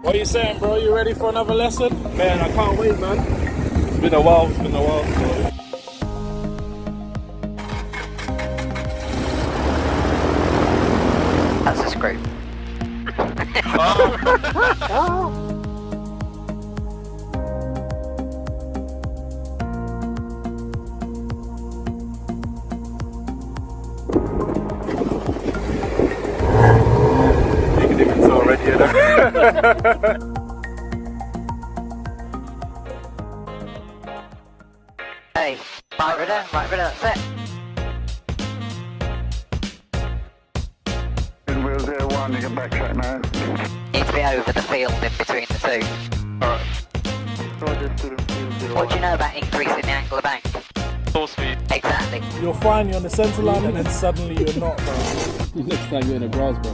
What are you saying, bro? You ready for another lesson? Man, I can't wait, man. It's been a while, So. That's a screw. You can even tell already, you know? Hey, right rudder, that's it. Wheel 01, you can backtrack now. Need to be over the field in between the two. Alright. What do you know about increasing the angle of bank? Full speed. Exactly. You're fine, you're on the centre line, and then suddenly you're not, bro. Next time you're in a grass, bro.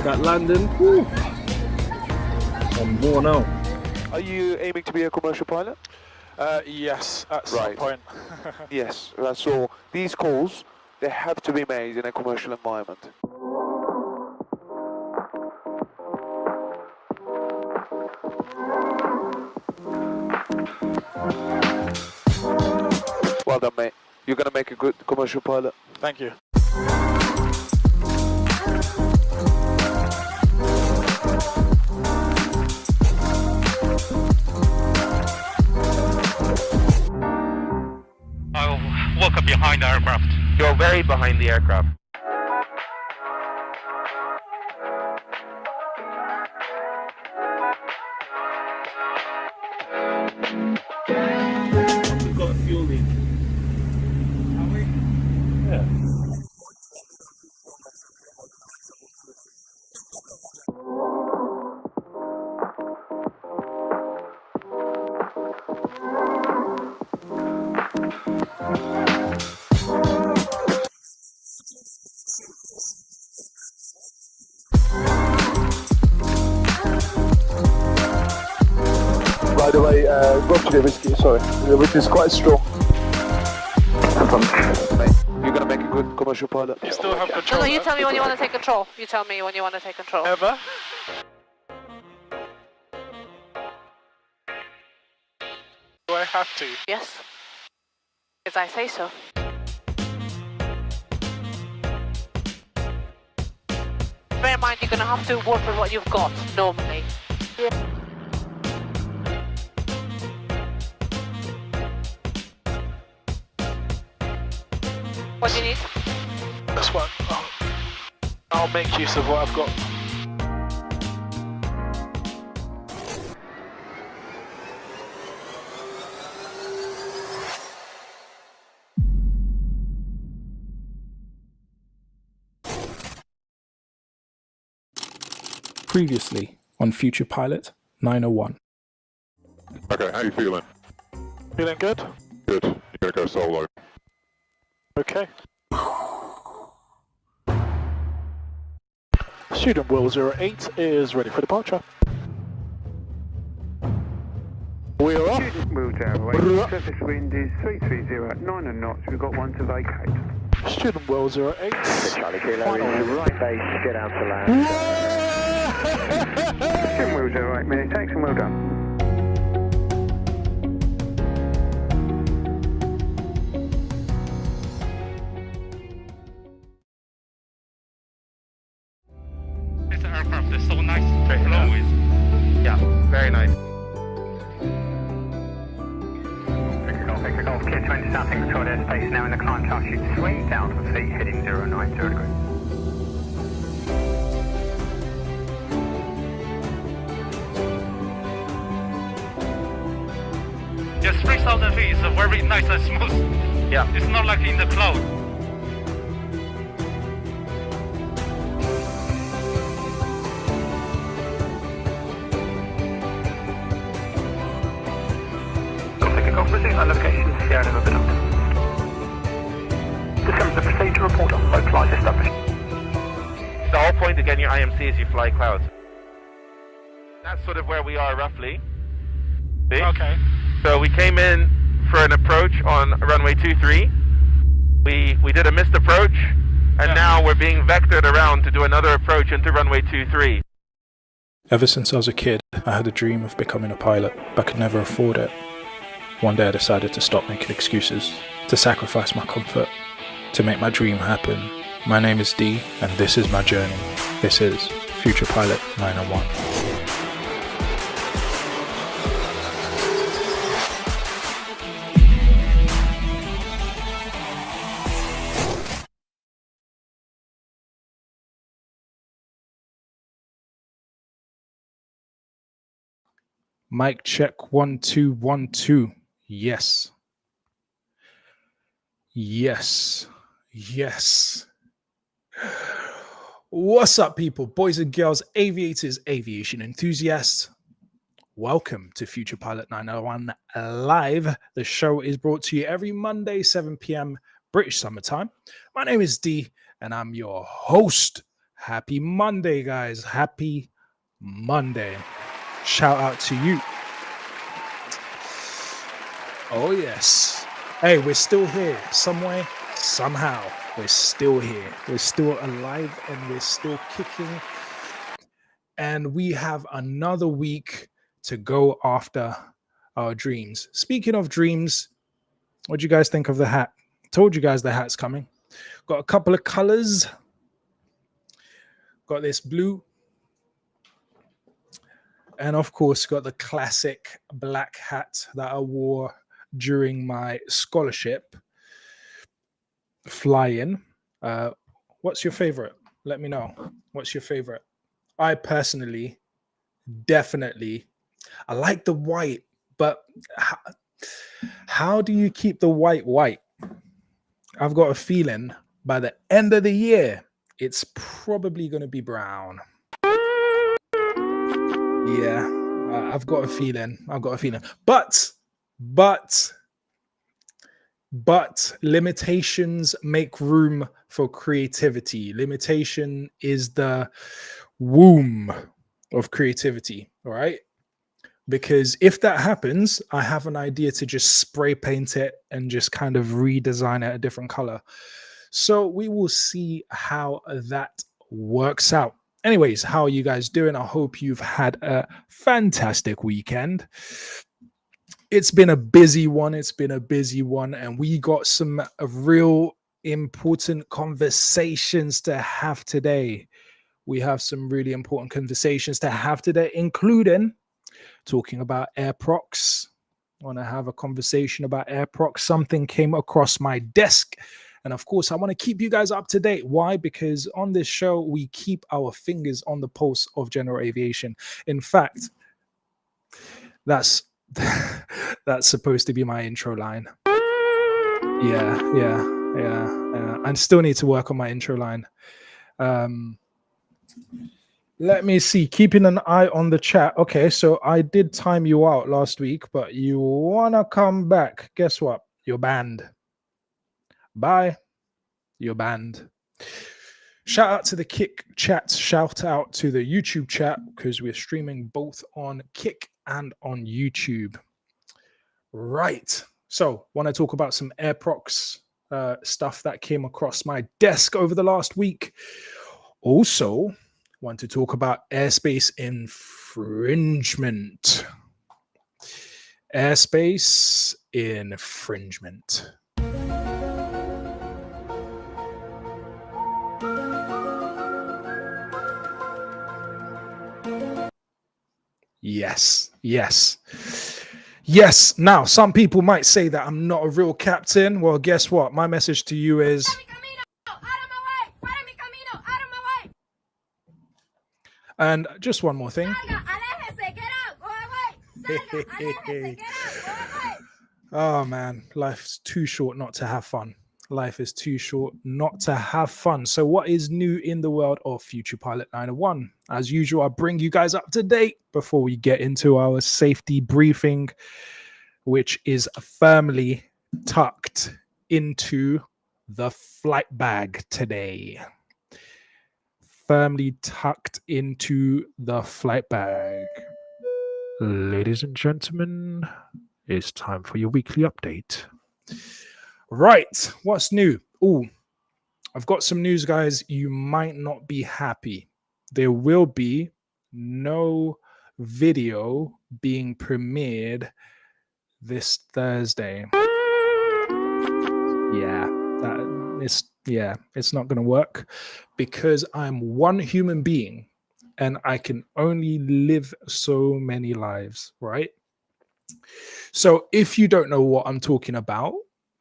That landing. Whew. I'm worn out. Are you aiming to be a commercial pilot? Yes, at some point. Yes, so these calls, they have to be made in a commercial environment. Well done, mate. You're gonna make a good commercial pilot. Thank you. I'll walk up behind the aircraft. You're very behind the aircraft. We've got a fuel leak. Have we? Yeah. By the way, go to the whiskey, sorry. The whiskey is quite strong. You're gonna make a good commercial pilot. You still have control. No, you tell me when you want to take control. You tell me when you want to take control. Ever? Do I have to? Yes. Because I say so. Bear in mind, you're going to have to work with what you've got, normally. What do you need? That's what I'll make use of what I've got. Previously on Future Pilot 901. Okay, how you feeling? Feeling good? Good. You're gonna go solo. Okay. Student Will 08 is ready for departure. We are off. Student Wheel 08, surface wind is 330 at 9 knots, we've got one to vacate. Student Will 08. Charlie Kilo is right base, get out to land. Student Wheel 08, minute takes and well done. This aircraft is so nice to flow with. Yeah, very nice. Victor Golf, Kid 20 Southing controlled airspace now in the climb task chute 3,000 feet, heading 090 degrees. Yes, 3,000 feet is very nice and smooth. Yeah. It's not like in the cloud. Golf, resume our location, Sierra Lima Binoc. Determine the procedure report on low flight established. The whole point of getting your IMC is you fly clouds. That's sort of where we are roughly. See? Okay. So we came in for an approach on runway 23. We did a missed approach, and now we're being vectored around to do another approach into runway 23. Ever since I was a kid, I had a dream of becoming a pilot, but could never afford it. One day I decided to stop making excuses, to sacrifice my comfort, to make my dream happen. My name is Dee, and this is my journey. This is Future Pilot 901. Mic check 1 2 1 2. Yes. Yes. Yes. What's up, people, boys and girls, aviators, aviation enthusiasts? Welcome to Future Pilot 901 Live. The show is brought to you every Monday, 7 p.m. British summertime. My name is Dee, and I'm your host. Happy Monday, guys. Happy Monday. Shout out to you. Oh, yes. Hey, we're still here. Some way, somehow, we're still here. We're still alive and we're still kicking. And we have another week to go after our dreams. Speaking of dreams, what do you guys think of the hat? Told you guys the hat's coming. Got a couple of colors. Got this blue. And of course, got the classic black hat that I wore during my scholarship fly-in. What's your favorite? Let me know. What's your favorite? I personally, definitely, I like the white, but how do you keep the white white? I've got a feeling by the end of the year, it's probably going to be brown. Yeah, I've got a feeling. But limitations make room for creativity. Limitation is the womb of creativity, all right? Because if that happens, I have an idea to just spray paint it and just kind of redesign it a different color. So we will see how that works out. Anyways, how are you guys doing? I hope you've had a fantastic weekend. It's been a busy one. And we got some real important conversations to have today. We have some really important conversations to have today, including talking about Airprox. I want to have a conversation about Airprox. Something came across my desk. And of course, I want to keep you guys up to date. Why? Because on this show, we keep our fingers on the pulse of general aviation. In fact, that's supposed to be my intro line. Yeah. I still need to work on my intro line. Let me see. Keeping an eye on the chat. Okay, so I did time you out last week, but you want to come back. Guess what? You're banned. Bye. You're banned. Shout out to the Kick chat. Shout out to the YouTube chat because we're streaming both on Kick and on YouTube. Right. So, want to talk about some Airprox stuff that came across my desk over the last week. Also, want to talk about airspace infringement. Airspace infringement. Yes. Now, some people might say that I'm not a real captain. Well, guess what? My message to you is... And just one more thing. Oh, man. Life's too short not to have fun. Life is too short not to have fun. So what is new in the world of Future Pilot 901? As usual, I bring you guys up to date before we get into our safety briefing, which is firmly tucked into the flight bag today. Firmly tucked into the flight bag. Ladies and gentlemen, it's time for your weekly update. Right, what's new? Oh, I've got some news, guys. You might not be happy. There will be no video being premiered this Thursday. It's not going to work because I'm one human being and I can only live so many lives, right? So if you don't know what I'm talking about,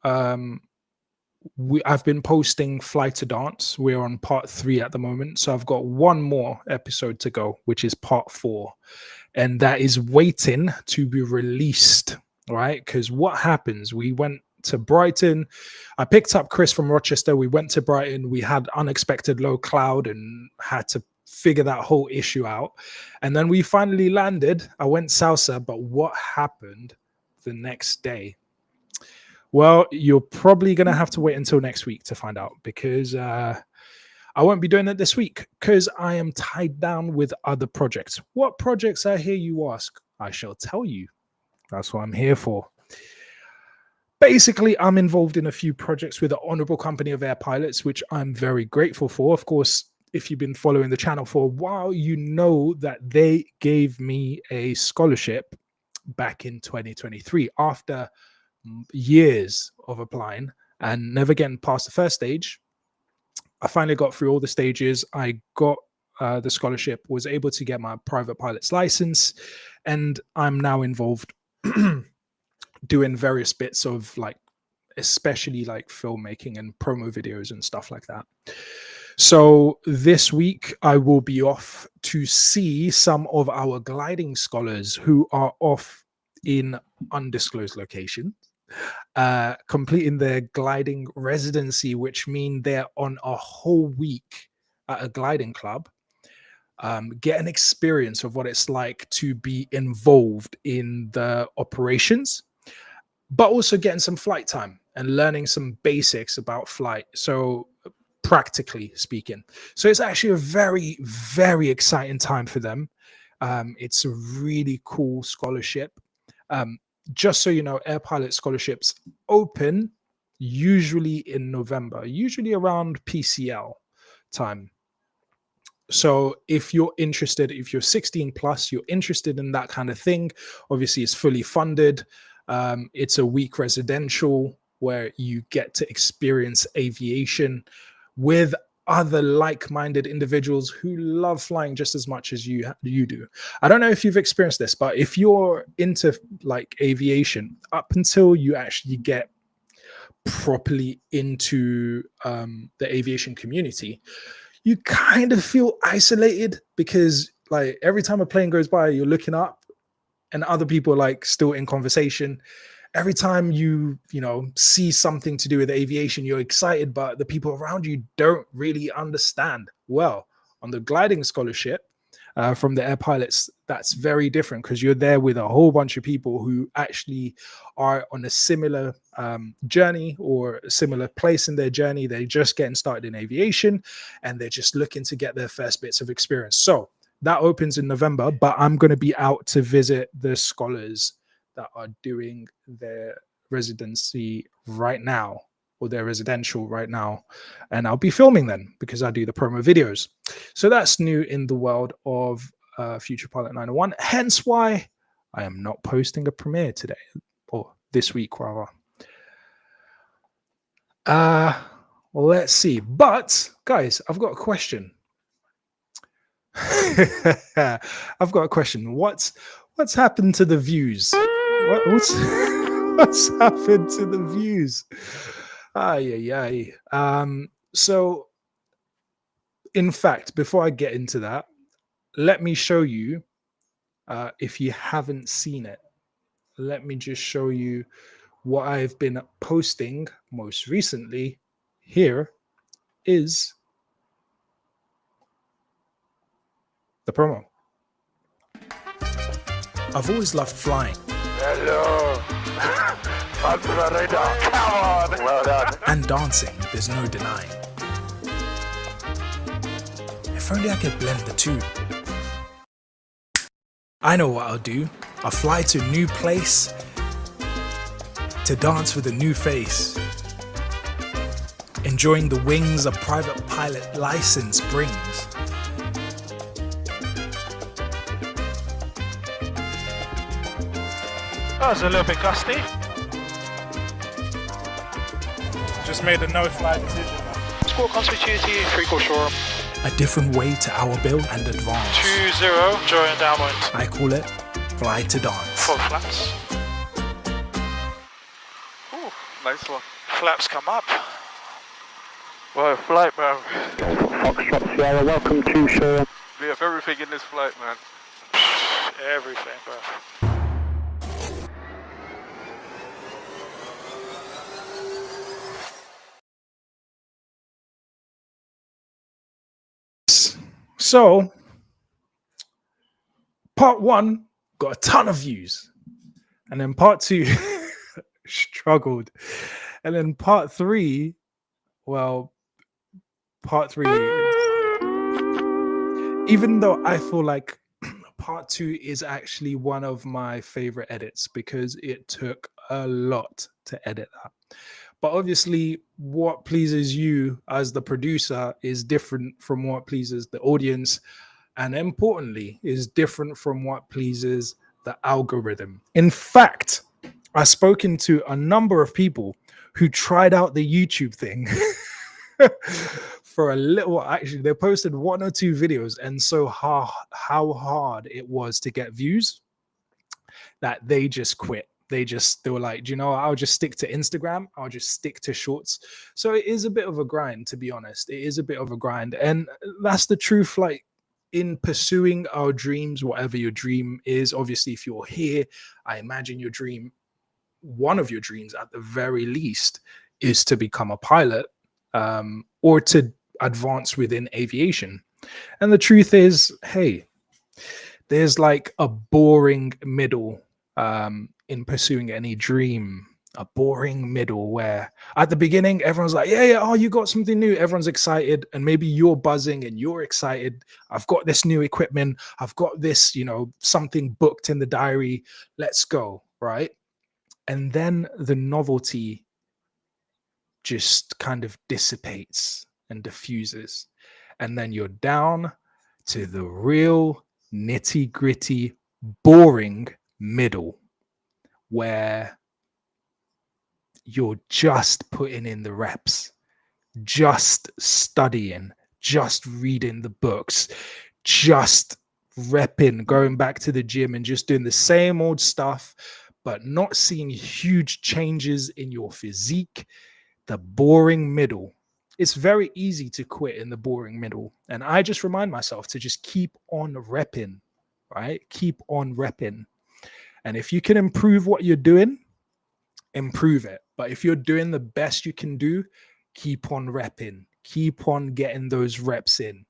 I've been posting Fly to Dance. We're on part 3 at the moment. So I've got one more episode to go, which is part 4. And that is waiting to be released, right? Because what happens, we went to Brighton. I picked up Chris from Rochester. We went to Brighton. We had unexpected low cloud and had to figure that whole issue out. And then we finally landed. I went salsa, but what happened the next day? Well, you're probably going to have to wait until next week to find out, because I won't be doing it this week because I am tied down with other projects. What projects, I hear you ask? I shall tell you. That's what I'm here for. Basically, I'm involved in a few projects with the Honorable Company of Air Pilots, which I'm very grateful for. Of course, if you've been following the channel for a while, you know that they gave me a scholarship back in 2023 after years of applying and never getting past the first stage. I finally got through all the stages. I got the scholarship, was able to get my private pilot's license, and I'm now involved doing various bits of, like, especially like filmmaking and promo videos and stuff like that. So this week I will be off to see some of our gliding scholars who are off in undisclosed locations, completing their gliding residency, which means they're on a whole week at a gliding club, get an experience of what it's like to be involved in the operations, but also getting some flight time and learning some basics about flight. So practically speaking. So it's actually a very, very exciting time for them. It's a really cool scholarship. Just so you know, air pilot scholarships open usually in November, usually around PCL time. So if you're interested, if you're 16 plus, you're interested in that kind of thing, obviously it's fully funded. It's a week residential where you get to experience aviation with other like-minded individuals who love flying just as much as you do. I don't know if you've experienced this, but if you're into like aviation, up until you actually get properly into the aviation community, you kind of feel isolated, because like every time a plane goes by, you're looking up and other people are like still in conversation. Every time you see something to do with aviation, you're excited, but the people around you don't really understand. Well, on the gliding scholarship from the air pilots, that's very different, because you're there with a whole bunch of people who actually are on a similar journey or a similar place in their journey. They're just getting started in aviation and they're just looking to get their first bits of experience. So that opens in November, but I'm going to be out to visit the scholars that are doing their residency right now, or their residential right now, and I'll be filming them because I do the promo videos. So that's new in the world of Future Pilot 901, hence why I am not posting a premiere today, or this week rather. Let's see. But guys, I've got a question. I've got a question. What's happened to the views? What's happened to the views? So in fact, before I get into that, let me show you, if you haven't seen it, let me just show you what I've been posting most recently. Here is the promo. I've always loved flying. Hello. Come on. Well done. And dancing, there's no denying. If only I could blend the two. I know what I'll do. I'll fly to a new place to dance with a new face, enjoying the wings a private pilot license brings. That was a little bit gusty. Just made a no-fly decision. Squawk contact duty, 3-4 shore. A different way to our build and advance. 2-0, join downwind. I call it fly to dance. Full flaps. Ooh, nice one. Flaps come up. Well, flight, man. Foxtrot Sierra, welcome to shore. We have everything in this flight, man. Everything, bro. So, part 1 got a ton of views, and then part 2 struggled, and then part 3, well, part 3, even though I feel like part 2 is actually one of my favorite edits because it took a lot to edit that. But obviously, what pleases you as the producer is different from what pleases the audience, and importantly, is different from what pleases the algorithm. In fact, I've spoken to a number of people who tried out the YouTube thing for a little. Actually, they posted 1 or 2 videos, and so how hard it was to get views that they just quit. They were like, do you know, I'll just stick to Instagram. I'll just stick to shorts. So it is a bit of a grind, to be honest. It is a bit of a grind. And that's the truth. Like, in pursuing our dreams, whatever your dream is, obviously, if you're here, I imagine your dream, one of your dreams at the very least, is to become a pilot or to advance within aviation. And the truth is, hey, there's like a boring middle in pursuing any dream, a boring middle where at the beginning everyone's like, yeah, oh, you got something new, everyone's excited, and maybe you're buzzing and you're excited. I've got this new equipment, I've got this, you know, something booked in the diary, let's go, right? And then the novelty just kind of dissipates and diffuses, and then you're down to the real nitty-gritty boring middle where you're just putting in the reps, just studying, just reading the books, just repping, going back to the gym and just doing the same old stuff, but not seeing huge changes in your physique. The boring middle. It's very easy to quit in the boring middle. And I just remind myself to just keep on repping, right? Keep on repping. And if you can improve what you're doing, improve it. But if you're doing the best you can do, keep on repping, keep on getting those reps in.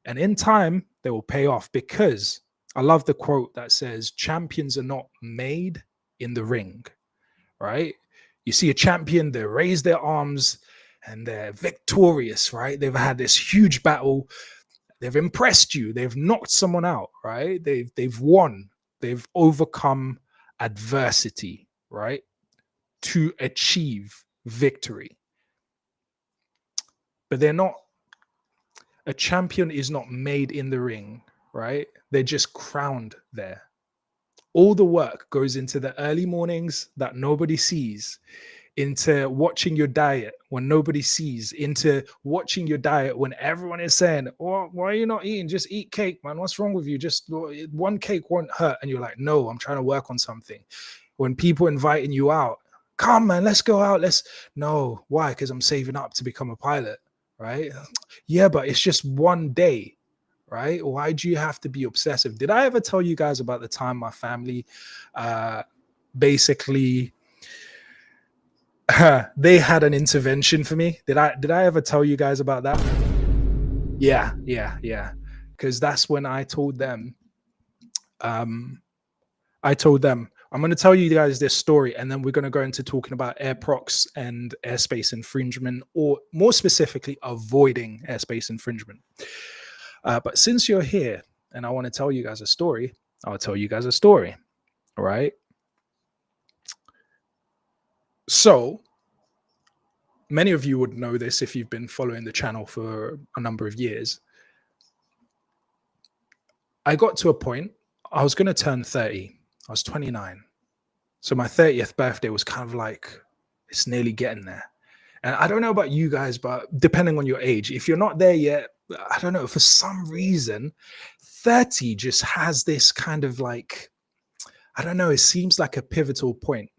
And in time, they will pay off, because I love the quote that says, champions are not made in the ring, right? You see a champion, they raise their arms and they're victorious, right? They've had this huge battle. They've impressed you. They've knocked someone out, right? They've won. They've overcome adversity, right? To achieve victory. But they're not, a champion is not made in the ring, right? They're just crowned there. All the work goes into the early mornings that nobody sees, into watching your diet when nobody sees, into watching your diet when everyone is saying, oh, why are you not eating? Just eat cake, man. What's wrong with you? Just one cake won't hurt. And you're like, no, I'm trying to work on something. When people inviting you out, come, man, let's go out. No, why? Because I'm saving up to become a pilot, right? Yeah, but it's just one day. Right? Why do you have to be obsessive? Did I ever tell you guys about the time my family basically they had an intervention for me? Did I ever tell you guys about that? Yeah. Because that's when I told them, I'm going to tell you guys this story, and then we're going to go into talking about Airprox and airspace infringement, or more specifically, avoiding airspace infringement. But since you're here and I want to tell you guys a story, I'll tell you guys a story, all right? So many of you would know this if you've been following the channel for a number of years. I got to a point, I was going to turn 30. I was 29. So my 30th birthday was kind of like, it's nearly getting there. And I don't know about you guys, but depending on your age, if you're not there yet, I don't know, for some reason, 30 just has this kind of like, I don't know, it seems like a pivotal point.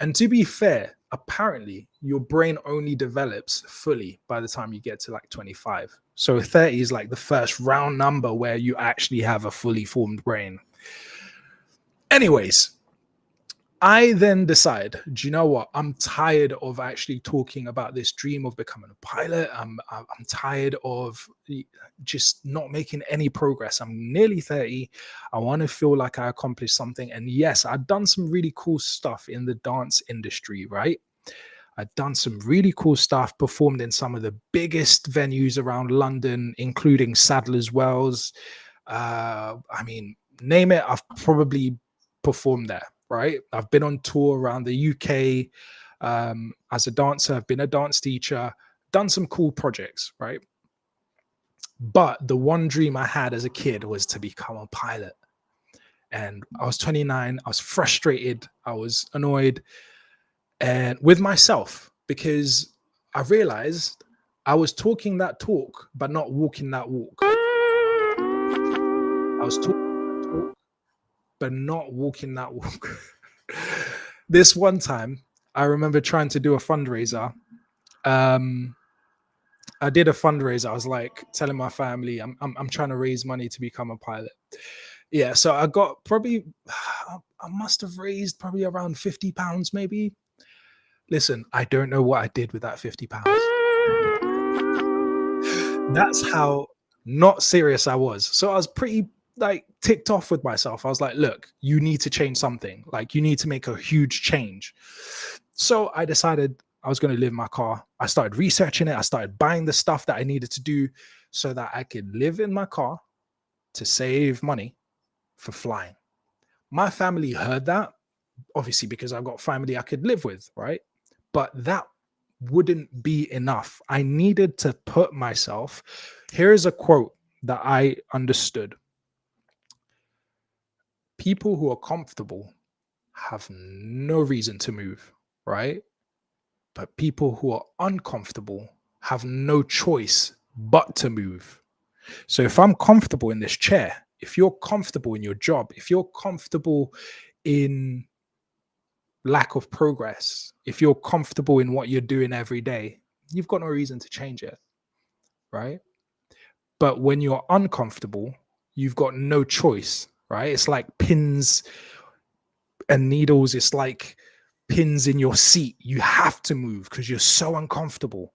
And to be fair, apparently your brain only develops fully by the time you get to like 25. So 30 is like the first round number where you actually have a fully formed brain. Anyways, I then decide, do you know what? I'm tired of actually talking about this dream of becoming a pilot. I'm tired of just not making any progress. I'm nearly 30. I want to feel like I accomplished something. And yes, I've done some really cool stuff in the dance industry, right? I've done some really cool stuff, performed in some of the biggest venues around London, including Sadler's Wells. I mean, name it, I've probably performed there. Right, I've been on tour around the UK as a dancer. I've been a dance teacher, done some cool projects, right? But the one dream I had as a kid was to become a pilot. And I was 29. I was frustrated. I was annoyed and with myself because I realized I was talking that talk, but not walking that walk. I was talking that talk, but not walking that walk. This one time, I remember trying to do a fundraiser. I did a fundraiser. I was like telling my family, I'm trying to raise money to become a pilot. Yeah, so I got probably, I must have raised probably around £50, maybe. Listen, I don't know what I did with that £50. That's how not serious I was. So I was pretty like ticked off with myself. I was like, look, you need to change something. Like you need to make a huge change. So I decided I was going to live in my car. I started researching it. I started buying the stuff that I needed to do so that I could live in my car to save money for flying. My family heard that, obviously, because I've got family I could live with, right? But that wouldn't be enough. I needed to put myself. Here's a quote that I understood. People who are comfortable have no reason to move, right? But people who are uncomfortable have no choice but to move. So if I'm comfortable in this chair, if you're comfortable in your job, if you're comfortable in lack of progress, if you're comfortable in what you're doing every day, you've got no reason to change it, right? But when you're uncomfortable, you've got no choice, right? It's like pins and needles. It's like pins in your seat. You have to move because you're so uncomfortable.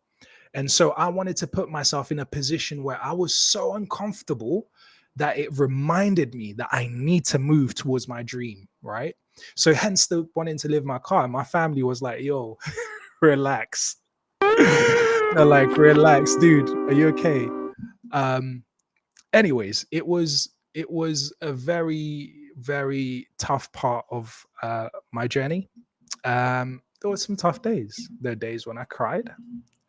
And so I wanted to put myself in a position where I was so uncomfortable that it reminded me that I need to move towards my dream, right? So hence the wanting to live in my car. My family was like, yo, relax. They're like, relax, dude. Are you okay? Anyways, it was a very, very tough part of my journey. There were some tough days. There are days when I cried.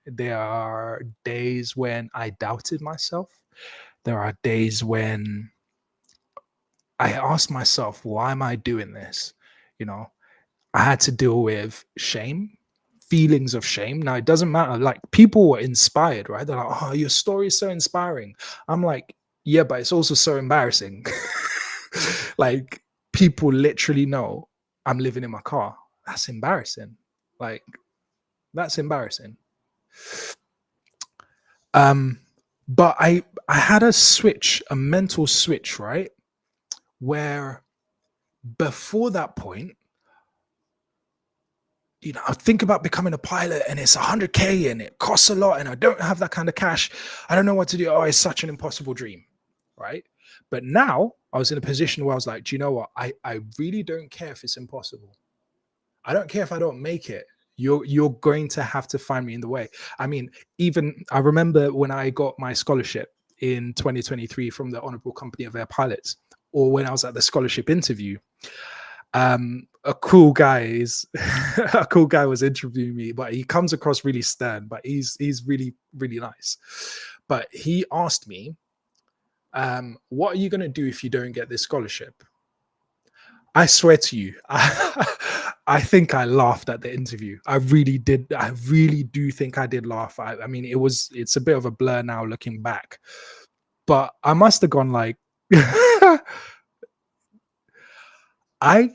There are days when I doubted myself. There are days when I asked myself, why am I doing this? You know, I had to deal with shame, feelings of shame. Now, it doesn't matter. Like, people were inspired, right? They're like, oh, your story is so inspiring. I'm like, yeah, but it's also so embarrassing. Like, people literally know I'm living in my car. That's embarrassing. Like, that's embarrassing. But I had a switch, a mental switch, right? Where before that point, you know, I think about becoming a pilot and it's 100K and it costs a lot and I don't have that kind of cash. I don't know what to do. Oh, it's such an impossible dream, right? But now I was in a position where I was like, do you know what? I really don't care if it's impossible. I don't care if I don't make it. You're going to have to find me in the way. I mean, even I remember when I got my scholarship in 2023 from the Honorable Company of Air Pilots, or when I was at the scholarship interview, a cool guy was interviewing me, but he comes across really stern, but he's really, really nice. But he asked me, what are you going to do if you don't get this scholarship? I swear to you, I think I laughed at the interview. I really did. I really do think I did laugh. I mean, it's a bit of a blur now looking back, but I must have gone like, I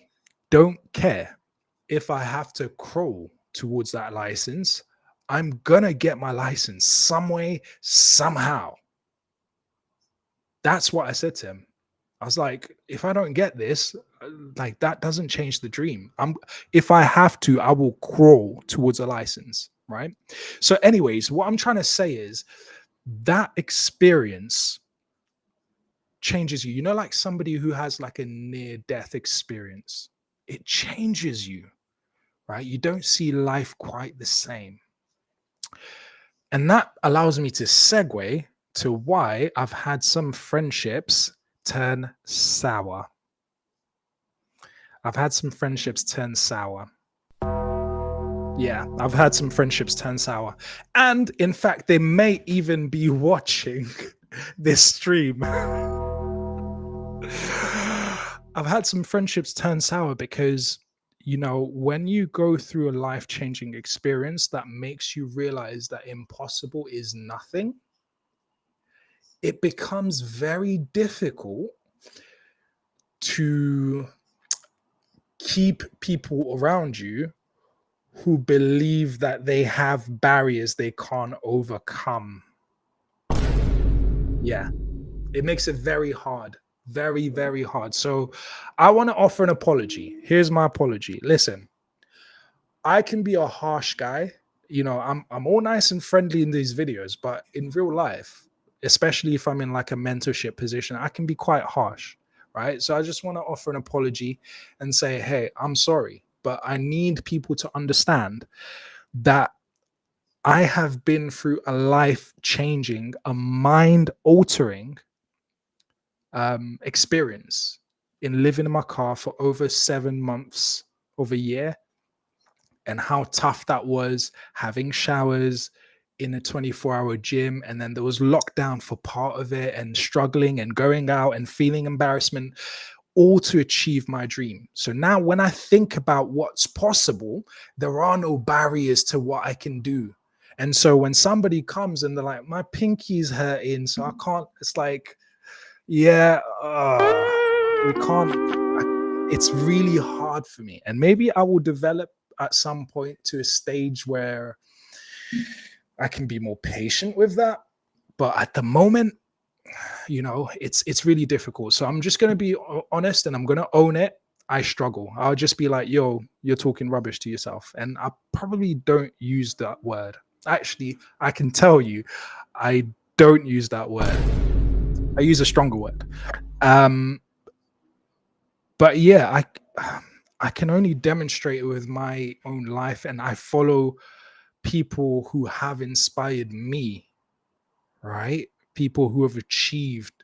don't care if I have to crawl towards that license. I'm gonna get my license some way, somehow. That's what I said to him. I was like, if I don't get this, like that doesn't change the dream. If I have to, I will crawl towards a license, right? So, anyways, what I'm trying to say is that experience changes you. You know, like somebody who has like a near-death experience, it changes you, right? You don't see life quite the same. And that allows me to segue to why I've had some friendships turn sour. I've had some friendships turn sour. Yeah, I've had some friendships turn sour. And in fact, they may even be watching this stream. I've had some friendships turn sour because, you know, when you go through a life-changing experience that makes you realize that impossible is nothing, it becomes very difficult to keep people around you who believe that they have barriers they can't overcome. Yeah, it makes it very hard, very, very hard. So I want to offer an apology. Here's my apology. Listen, I can be a harsh guy. You know, I'm all nice and friendly in these videos, but in real life, especially if I'm in like a mentorship position, I can be quite harsh, right? So I just want to offer an apology and say, hey, I'm sorry, but I need people to understand that I have been through a life-changing, a mind-altering experience in living in my car for over 7 months of a year, and how tough that was, having showers in a 24-hour gym, and then there was lockdown for part of it, and struggling and going out and feeling embarrassment, all to achieve my dream. So now when I think about what's possible, there are no barriers to what I can do. And so when somebody comes and they're like, my pinky's hurting, so I can't, it's like, yeah, we can't, it's really hard for me. And maybe I will develop at some point to a stage where I can be more patient with that. But at the moment, you know, it's really difficult. So I'm just going to be honest and I'm going to own it. I struggle. I'll just be like, yo, you're talking rubbish to yourself. And I probably don't use that word. Actually, I can tell you, I don't use that word. I use a stronger word. But yeah, I can only demonstrate it with my own life, and I follow people who have inspired me, right? People who have achieved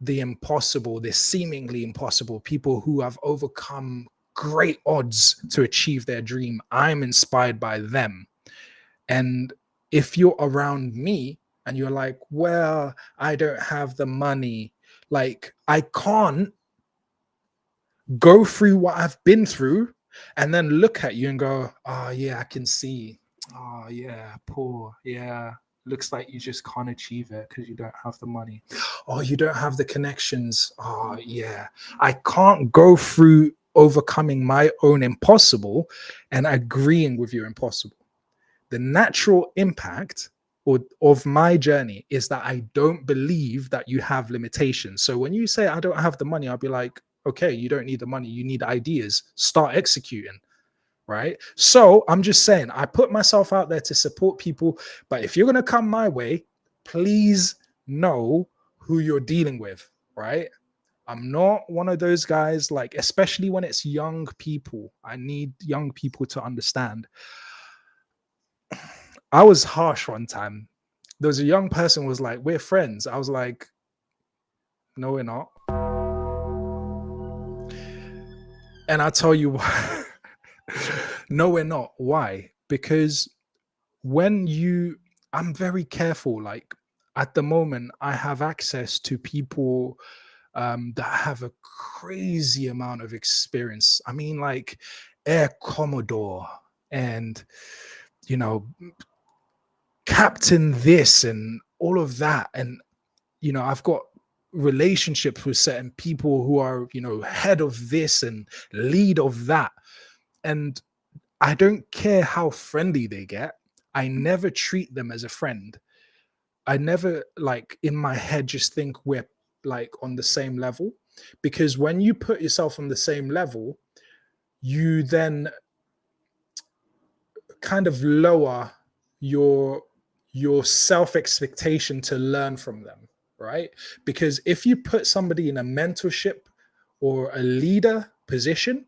the impossible, the seemingly impossible, people who have overcome great odds to achieve their dream. I'm inspired by them. And if you're around me and you're like, well, I don't have the money, like I can't go through what I've been through and then look at you and go, oh yeah, I can see. Oh yeah, poor. Yeah. Looks like you just can't achieve it because you don't have the money. Oh, you don't have the connections. Oh yeah. I can't go through overcoming my own impossible and agreeing with your impossible. The natural impact of my journey is that I don't believe that you have limitations. So when you say I don't have the money, I'll be like, okay, you don't need the money, you need ideas, start executing, right? So I'm just saying, I put myself out there to support people, but if you're going to come my way, please know who you're dealing with, right? I'm not one of those guys, like, especially when it's young people. I need young people to understand. I was harsh one time. There was a young person who was like, we're friends. I was like, no, we're not. And I'll tell you why. No, we're not. Why? Because I'm very careful. Like at the moment, I have access to people that have a crazy amount of experience. I mean, like Air Commodore and, you know, Captain this and all of that. And, you know, I've got relationships with certain people who are, you know, head of this and lead of that. And I don't care how friendly they get. I never treat them as a friend. I never, like, in my head, just think we're like on the same level, because when you put yourself on the same level, you then kind of lower your self expectation to learn from them, right? Because if you put somebody in a mentorship or a leader position,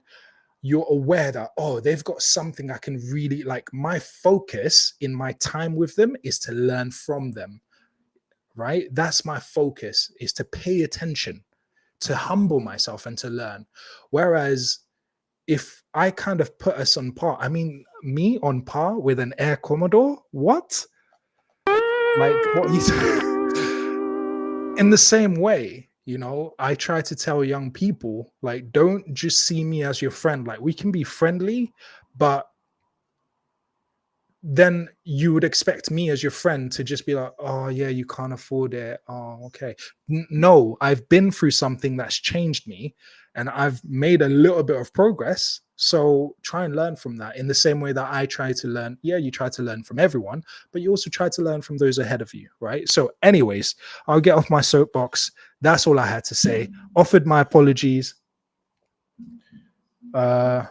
you're aware that, oh, they've got something I can really like. My focus in my time with them is to learn from them, right? That's my focus, is to pay attention, to humble myself and to learn. Whereas if I kind of put us on par, I mean, me on par with an Air Commodore, what? Like, what you in the same way, you know, I try to tell young people, like, don't just see me as your friend. Like, we can be friendly, but then you would expect me as your friend to just be like, oh yeah, you can't afford it. Oh, okay. No, I've been through something that's changed me and I've made a little bit of progress. So try and learn from that in the same way that I try to learn. Yeah, you try to learn from everyone, but you also try to learn from those ahead of you, right? So anyways, I'll get off my soapbox. That's all I had to say. Offered my apologies. Okay.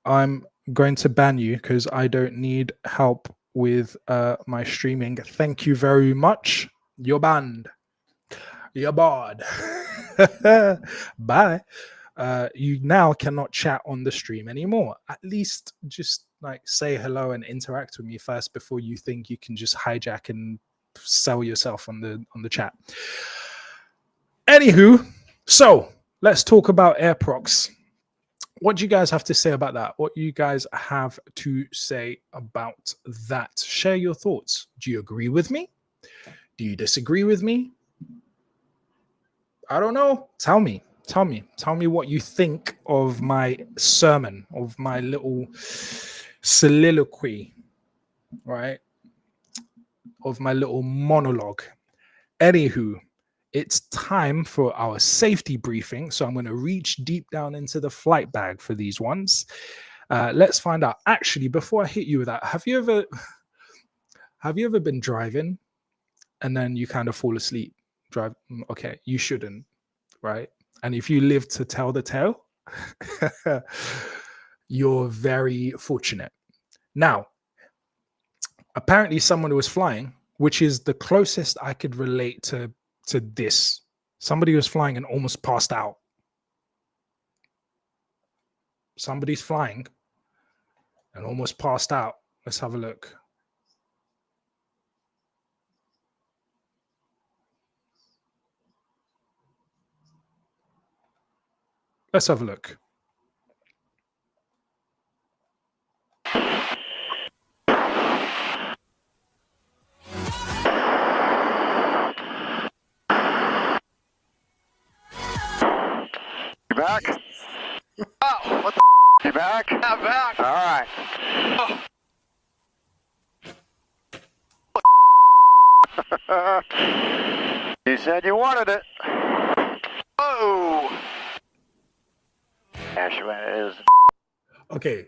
I'm going to ban you because I don't need help with my streaming. Thank you very much. You're banned. You're barred. Bye. You now cannot chat on the stream anymore. At least just like say hello and interact with me first before you think you can just hijack and sell yourself on the chat. Anywho, so let's talk about Airprox. What do you guys have to say about that? What you guys have to say about that? Share your thoughts. Do you agree with me? Do you disagree with me? I don't know. Tell me. Tell me what you think of my sermon, of my little soliloquy, right? Of my little monologue. Anywho, it's time for our safety briefing. So I'm going to reach deep down into the flight bag for these ones. Let's find out. Actually, before I hit you with that, have you ever been driving and then you kind of fall asleep? Okay, you shouldn't, right? And if you live to tell the tale, you're very fortunate. Now, apparently someone was flying, which is the closest I could relate to this. Somebody was flying and almost passed out. Somebody's flying and almost passed out. Let's have a look. Let's have a look. You back? Oh, what the You back? I'm back. All right. You said you wanted it. Oh. Actually, it is. Okay.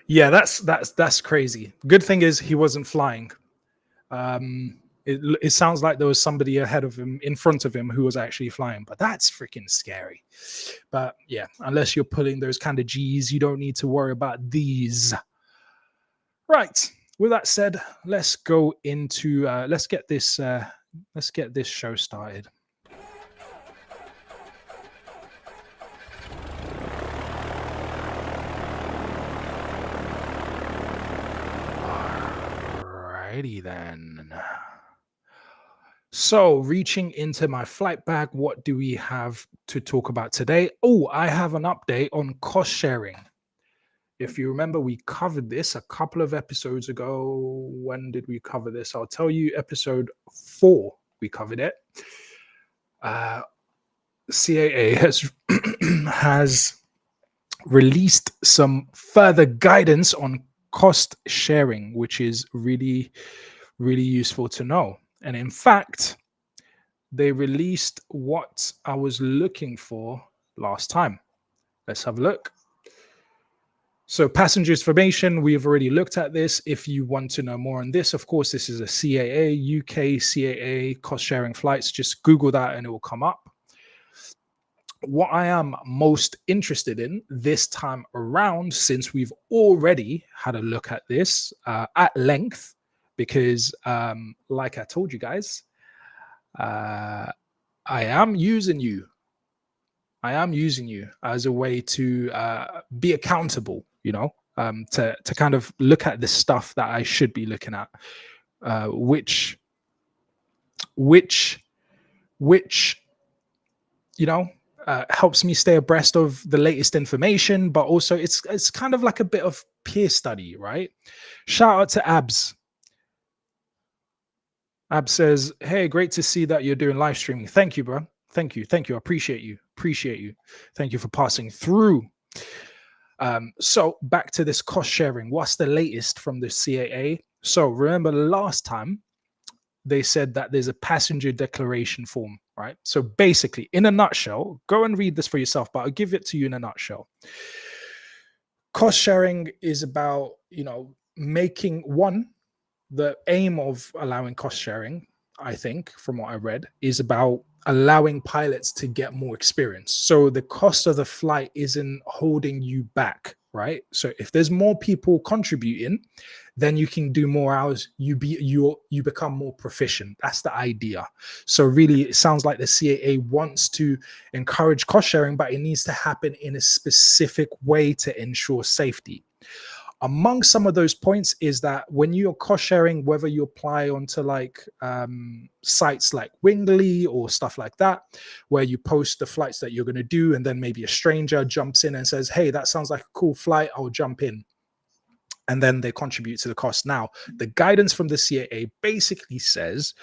Yeah, that's crazy. Good thing is he wasn't flying. It sounds like there was somebody ahead of him, in front of him, who was actually flying, but that's freaking scary. But yeah, unless you're pulling those kind of G's, you don't need to worry about these. Right. With that said, let's go into let's get this show started. Alrighty then. So, reaching into my flight bag, what do we have to talk about today? Oh, I have an update on cost sharing. If you remember, we covered this a couple of episodes ago. When did we cover this? I'll tell you, episode 4, we covered it. CAA has has released some further guidance on cost sharing, which is really, really useful to know. And in fact, they released what I was looking for last time. Let's have a look. So passenger information, we've already looked at this. If you want to know more on this, of course, this is a CAA, UK CAA cost sharing flights. Just Google that and it will come up. What I am most interested in this time around, since we've already had a look at this at length, because like I told you guys, I am using you. I am using you as a way to be accountable, you know, to kind of look at the stuff that I should be looking at, which you know, helps me stay abreast of the latest information, but also it's kind of like a bit of peer study, right? Shout out to Abs. Abs says, "Hey, great to see that you're doing live streaming. Thank you, bro. Thank you. I appreciate you. Thank you for passing through." So back to this cost sharing. What's the latest from the CAA? So remember last time they said that there's a passenger declaration form, right? So basically, in a nutshell, go and read this for yourself, but I'll give it to you in a nutshell. Cost sharing is about, you know, making the aim of allowing cost sharing, I think, from what I read, is about allowing pilots to get more experience. So the cost of the flight isn't holding you back, right? So if there's more people contributing, then you can do more hours. You become more proficient. That's the idea. So really, it sounds like the CAA wants to encourage cost sharing, but it needs to happen in a specific way to ensure safety. Among some of those points is that when you're cost sharing, whether you apply onto like sites like Wingly or stuff like that, where you post the flights that you're going to do, and then maybe a stranger jumps in and says, "Hey, that sounds like a cool flight, I'll jump in." And then they contribute to the cost. Now, the guidance from the CAA basically says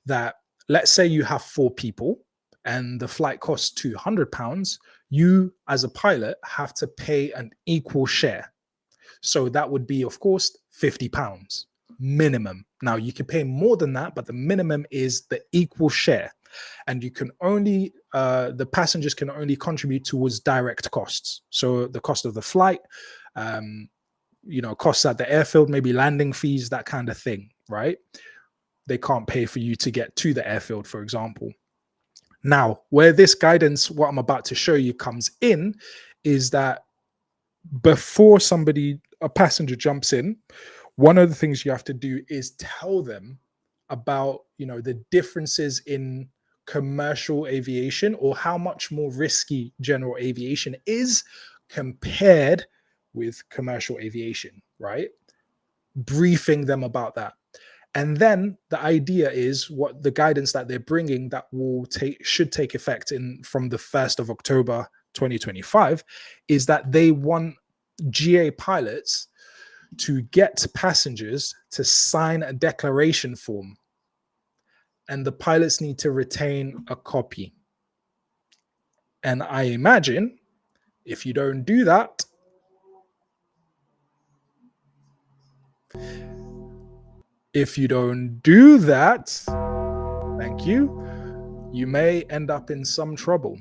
that, let's say you have 4 people and the flight costs £200, you as a pilot have to pay an equal share. So that would be, of course, £50 minimum. Now you can pay more than that, but the minimum is the equal share. And you can only, the passengers can only contribute towards direct costs. So the cost of the flight, you know, costs at the airfield, maybe landing fees, that kind of thing, right? They can't pay for you to get to the airfield, for example. Now, where this guidance, what I'm about to show you, comes in, is that before a passenger jumps in, one of the things you have to do is tell them about, you know, the differences in commercial aviation, or how much more risky general aviation is compared with commercial aviation, right? Briefing them about that. And then the idea is, what the guidance that they're bringing that should take effect from the 1st of October 2025, is that they want GA pilots to get passengers to sign a declaration form, and the pilots need to retain a copy. And I imagine if you don't do that, thank you, you may end up in some trouble,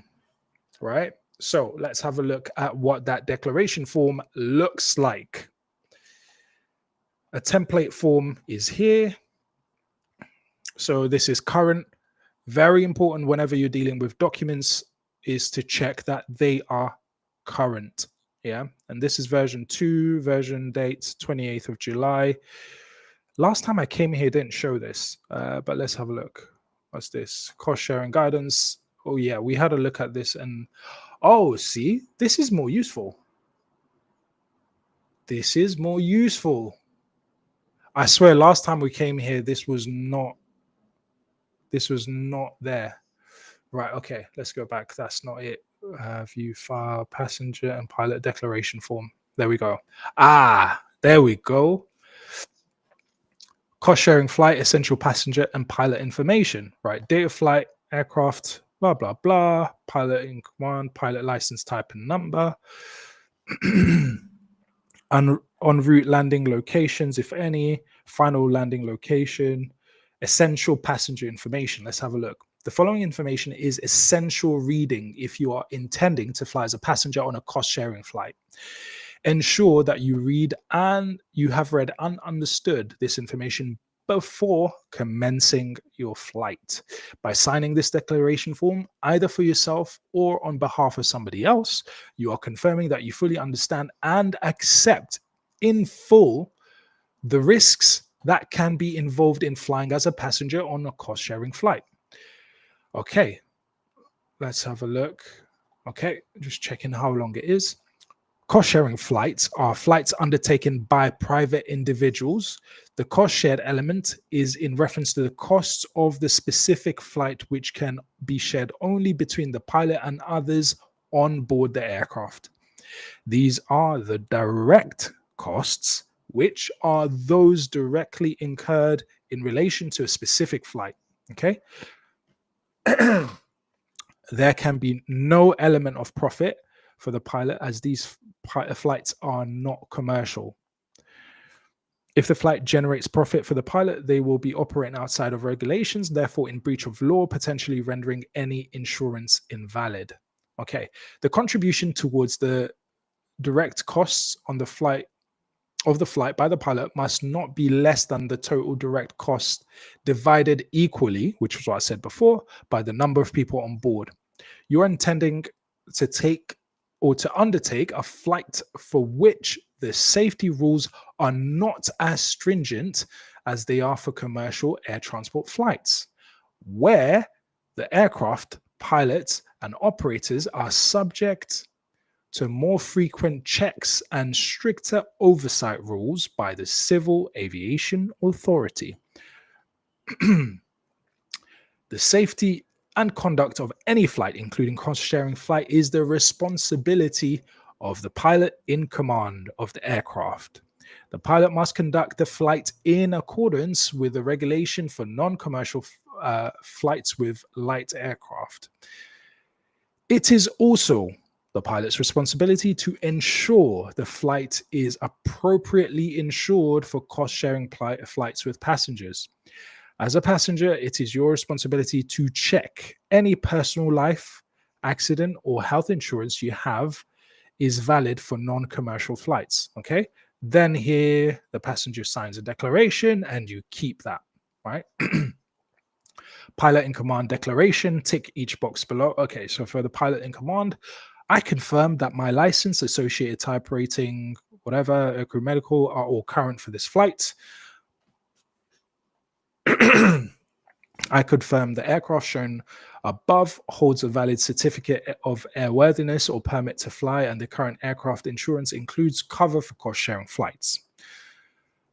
right? So let's have a look at what that declaration form looks like. A template form is here. So this is current. Very important whenever you're dealing with documents is to check that they are current. Yeah. And this is version 2, version date 28th of July. Last time I came here, didn't show this, but let's have a look. What's this? Cost sharing guidance. Oh yeah, we had a look at this, and oh, see, this is more useful. This is more useful. I swear, last time we came here, this was not there. Right, okay, let's go back. That's not it. View file, passenger and pilot declaration form. There we go. Ah, there we go. Cost sharing flight, essential passenger and pilot information. Right, date of flight, aircraft, blah, blah, blah, pilot in command, pilot license type and number, en route landing locations, if any, final landing location, essential passenger information. Let's have a look. The following information is essential reading if you are intending to fly as a passenger on a cost-sharing flight. Ensure that you read and you have read and understood this information before commencing your flight. By signing this declaration form, either for yourself or on behalf of somebody else, you are confirming that you fully understand and accept in full the risks that can be involved in flying as a passenger on a cost-sharing flight. Okay, let's have a look. Okay, just checking how long it is. Cost-sharing flights are flights undertaken by private individuals. The cost-shared element is in reference to the costs of the specific flight, which can be shared only between the pilot and others on board the aircraft. These are the direct costs, which are those directly incurred in relation to a specific flight. Okay. There can be no element of profit for the pilot, as these flights are not commercial. If the flight generates profit for the pilot, they will be operating outside of regulations, therefore in breach of law, potentially rendering any insurance invalid. Okay, the contribution towards the direct costs on the flight by the pilot must not be less than the total direct cost divided equally, which was what I said before, by the number of people on board. You're intending to take or to undertake a flight for which the safety rules are not as stringent as they are for commercial air transport flights, where the aircraft pilots and operators are subject to more frequent checks and stricter oversight rules by the Civil Aviation Authority. The safety and conduct of any flight, including cost-sharing flight, is the responsibility of the pilot in command of the aircraft. The pilot must conduct the flight in accordance with the regulation for non-commercial flights with light aircraft. It is also the pilot's responsibility to ensure the flight is appropriately insured for cost-sharing flights with passengers. As a passenger, it is your responsibility to check any personal life, accident, or health insurance you have is valid for non-commercial flights. Okay. Then here, the passenger signs a declaration and you keep that, right? Pilot in command declaration, tick each box below. Okay, so for the pilot in command, I confirm that my license, associated type rating, whatever, crew medical are all current for this flight. I confirm the aircraft shown above holds a valid certificate of airworthiness or permit to fly, and the current aircraft insurance includes cover for cost-sharing flights.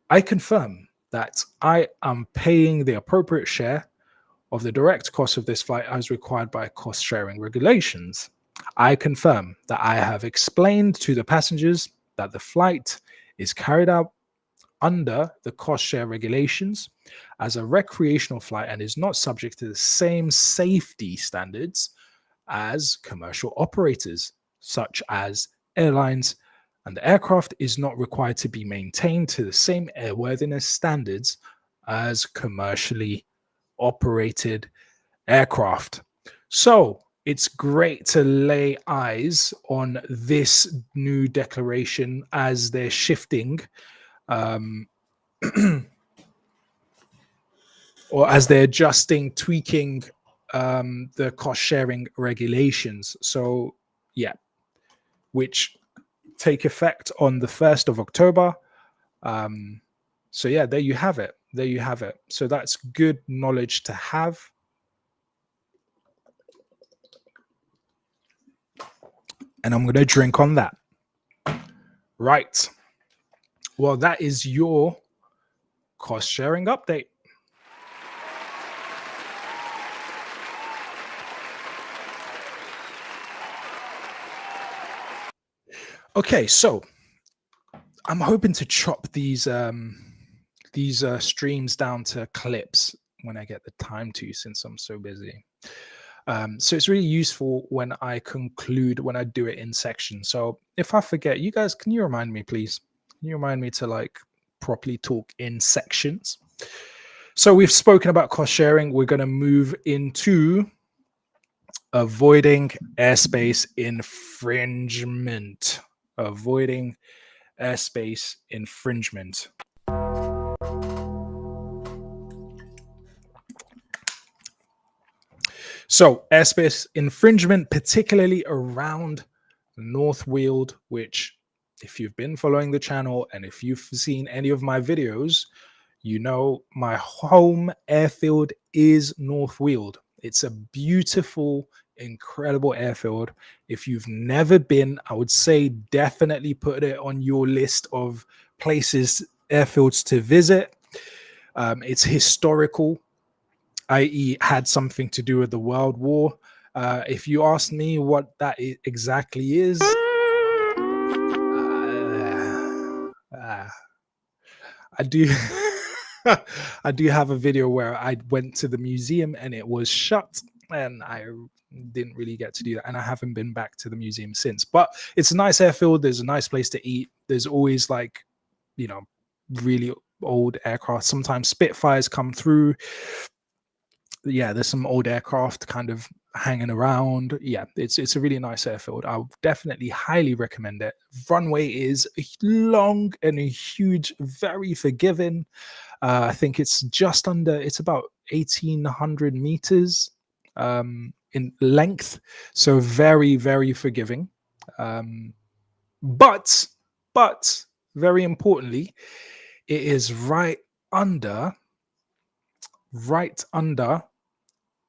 I confirm that I am paying the appropriate share of the direct cost of this flight as required by cost-sharing regulations. I confirm that I have explained to the passengers that the flight is carried out under the cost-share regulations as a recreational flight and is not subject to the same safety standards as commercial operators, such as airlines, and the aircraft is not required to be maintained to the same airworthiness standards as commercially operated aircraft. So it's great to lay eyes on this new declaration as they're shifting or as they're adjusting, tweaking the cost sharing regulations. So yeah, which take effect on the 1st of October. So yeah, there you have it. There you have it. So that's good knowledge to have. And I'm going to drink on that. Right. Well, that is your cost sharing update. Okay, so I'm hoping to chop these streams down to clips when I get the time to, since I'm so busy. So it's really useful when I conclude, when I do it in sections. So if I forget, you guys, can you remind me, please? Can you remind me to like properly talk in sections? So we've spoken about cost sharing. We're going to move into avoiding airspace infringement. Avoiding airspace infringement. So airspace infringement, particularly around North Weald, which if you've been following the channel and if you've seen any of my videos, you know my home airfield is North Weald. It's a beautiful, incredible airfield. If you've never been, I would say definitely put it on your list of places, airfields to visit. It's historical, i.e., had something to do with the World War. If you ask me what that exactly is, I do. I do have a video where I went to the museum and it was shut, and I didn't really get to do that, and I haven't been back to the museum since. But it's a nice airfield. There's a nice place to eat. There's always like, you know, really old aircraft. Sometimes Spitfires come through. Yeah, there's some old aircraft kind of hanging around. Yeah, it's a really nice airfield. I would definitely highly recommend it. Runway is long and huge, very forgiving. I think it's just under, it's about 1,800 meters in length, so very, very forgiving. But very importantly, it is right under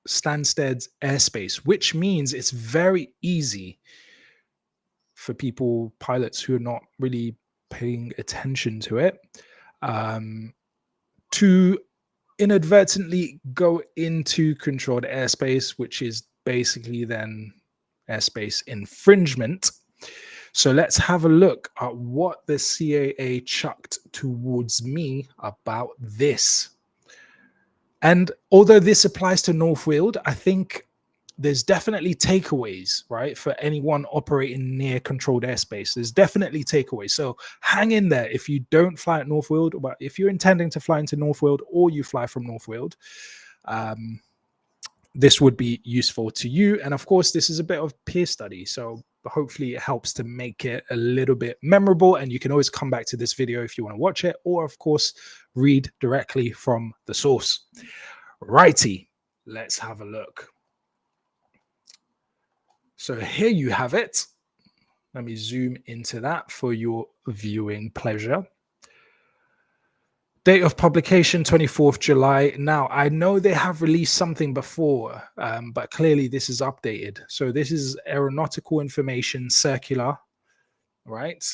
Stansted's airspace, which means it's very easy for people, pilots who are not really paying attention to it, to inadvertently go into controlled airspace, which is basically then airspace infringement. So let's have a look at what the CAA chucked towards me about this. And although this applies to North Weald, I think there's definitely takeaways, right? For anyone operating near controlled airspace, there's definitely takeaways. So hang in there if you don't fly at North Weald, but if you're intending to fly into North Weald or you fly from North Weald, this would be useful to you. And of course, this is a bit of peer study. So hopefully it helps to make it a little bit memorable. And you can always come back to this video if you want to watch it, or of course, read directly from the source. Righty, let's have a look. So here you have it. Let me zoom into that for your viewing pleasure. Date of publication, 24th July. Now, I know they have released something before, but clearly this is updated. So this is aeronautical information circular, right?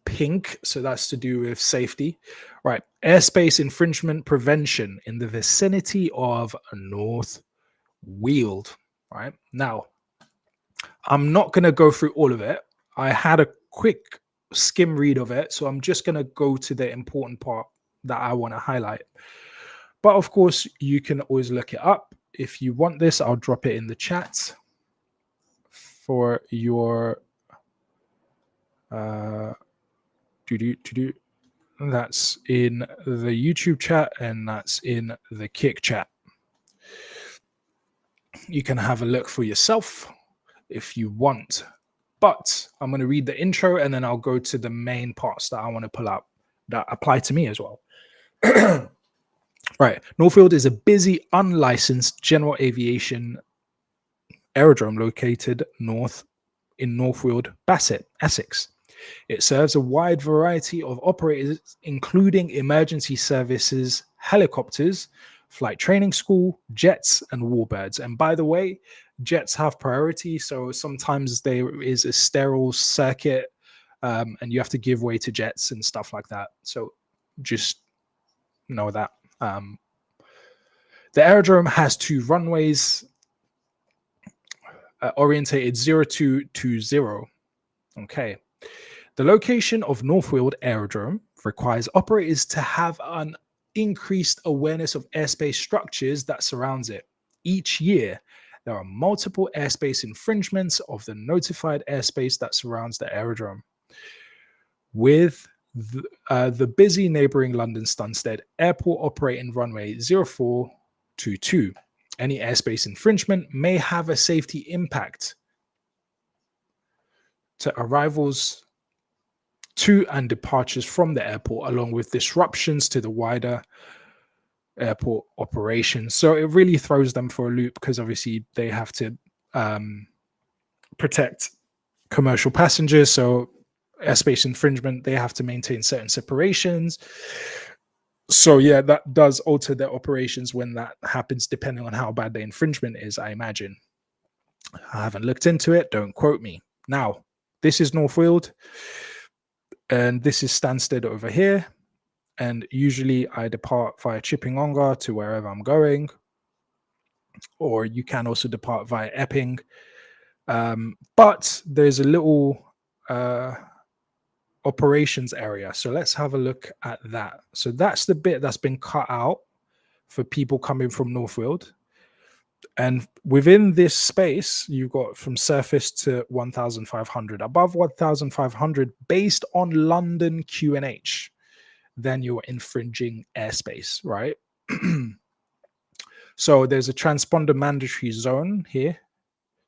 Pink, so that's to do with safety. Right, airspace infringement prevention in the vicinity of North Weald. Right, now, I'm not going to go through all of it. I had a quick skim read of it, so I'm just going to go to the important part that I want to highlight. But of course, you can always look it up. If you want this, I'll drop it in the chat for your that's in the YouTube chat and that's in the Kick chat. You can have a look for yourself if you want. But I'm going to read the intro and then I'll go to the main parts that I want to pull out that apply to me as well. Right. North Weald is a busy, unlicensed general aviation aerodrome located in North Weald, Bassett, Essex. It serves a wide variety of operators, including emergency services, helicopters, flight training school, jets, and warbirds. And by the way, jets have priority, so sometimes there is a sterile circuit and you have to give way to jets and stuff like that. So just know that. The aerodrome has 2 runways orientated 0220. Okay. The location of North Weald Aerodrome requires operators to have an increased awareness of airspace structures that surrounds it. Each year, there are multiple airspace infringements of the notified airspace that surrounds the aerodrome. With the busy neighboring London Stansted Airport operating runway 0422. Any airspace infringement may have a safety impact to arrivals to and departures from the airport, along with disruptions to the wider airport operations. So it really throws them for a loop because obviously they have to protect commercial passengers. So airspace infringement, they have to maintain certain separations. So yeah, that does alter their operations when that happens, depending on how bad the infringement is, I imagine. I haven't looked into it, don't quote me. Now, this is Northfield, and this is Stansted over here. And usually I depart via Chipping-Ongar to wherever I'm going, or you can also depart via Epping. But there's a little operations area. So let's have a look at that. So that's the bit that's been cut out for people coming from Northfield. And within this space, you've got from surface to 1,500. Above 1,500, based on London QNH, then you're infringing airspace, right? So there's a transponder mandatory zone here.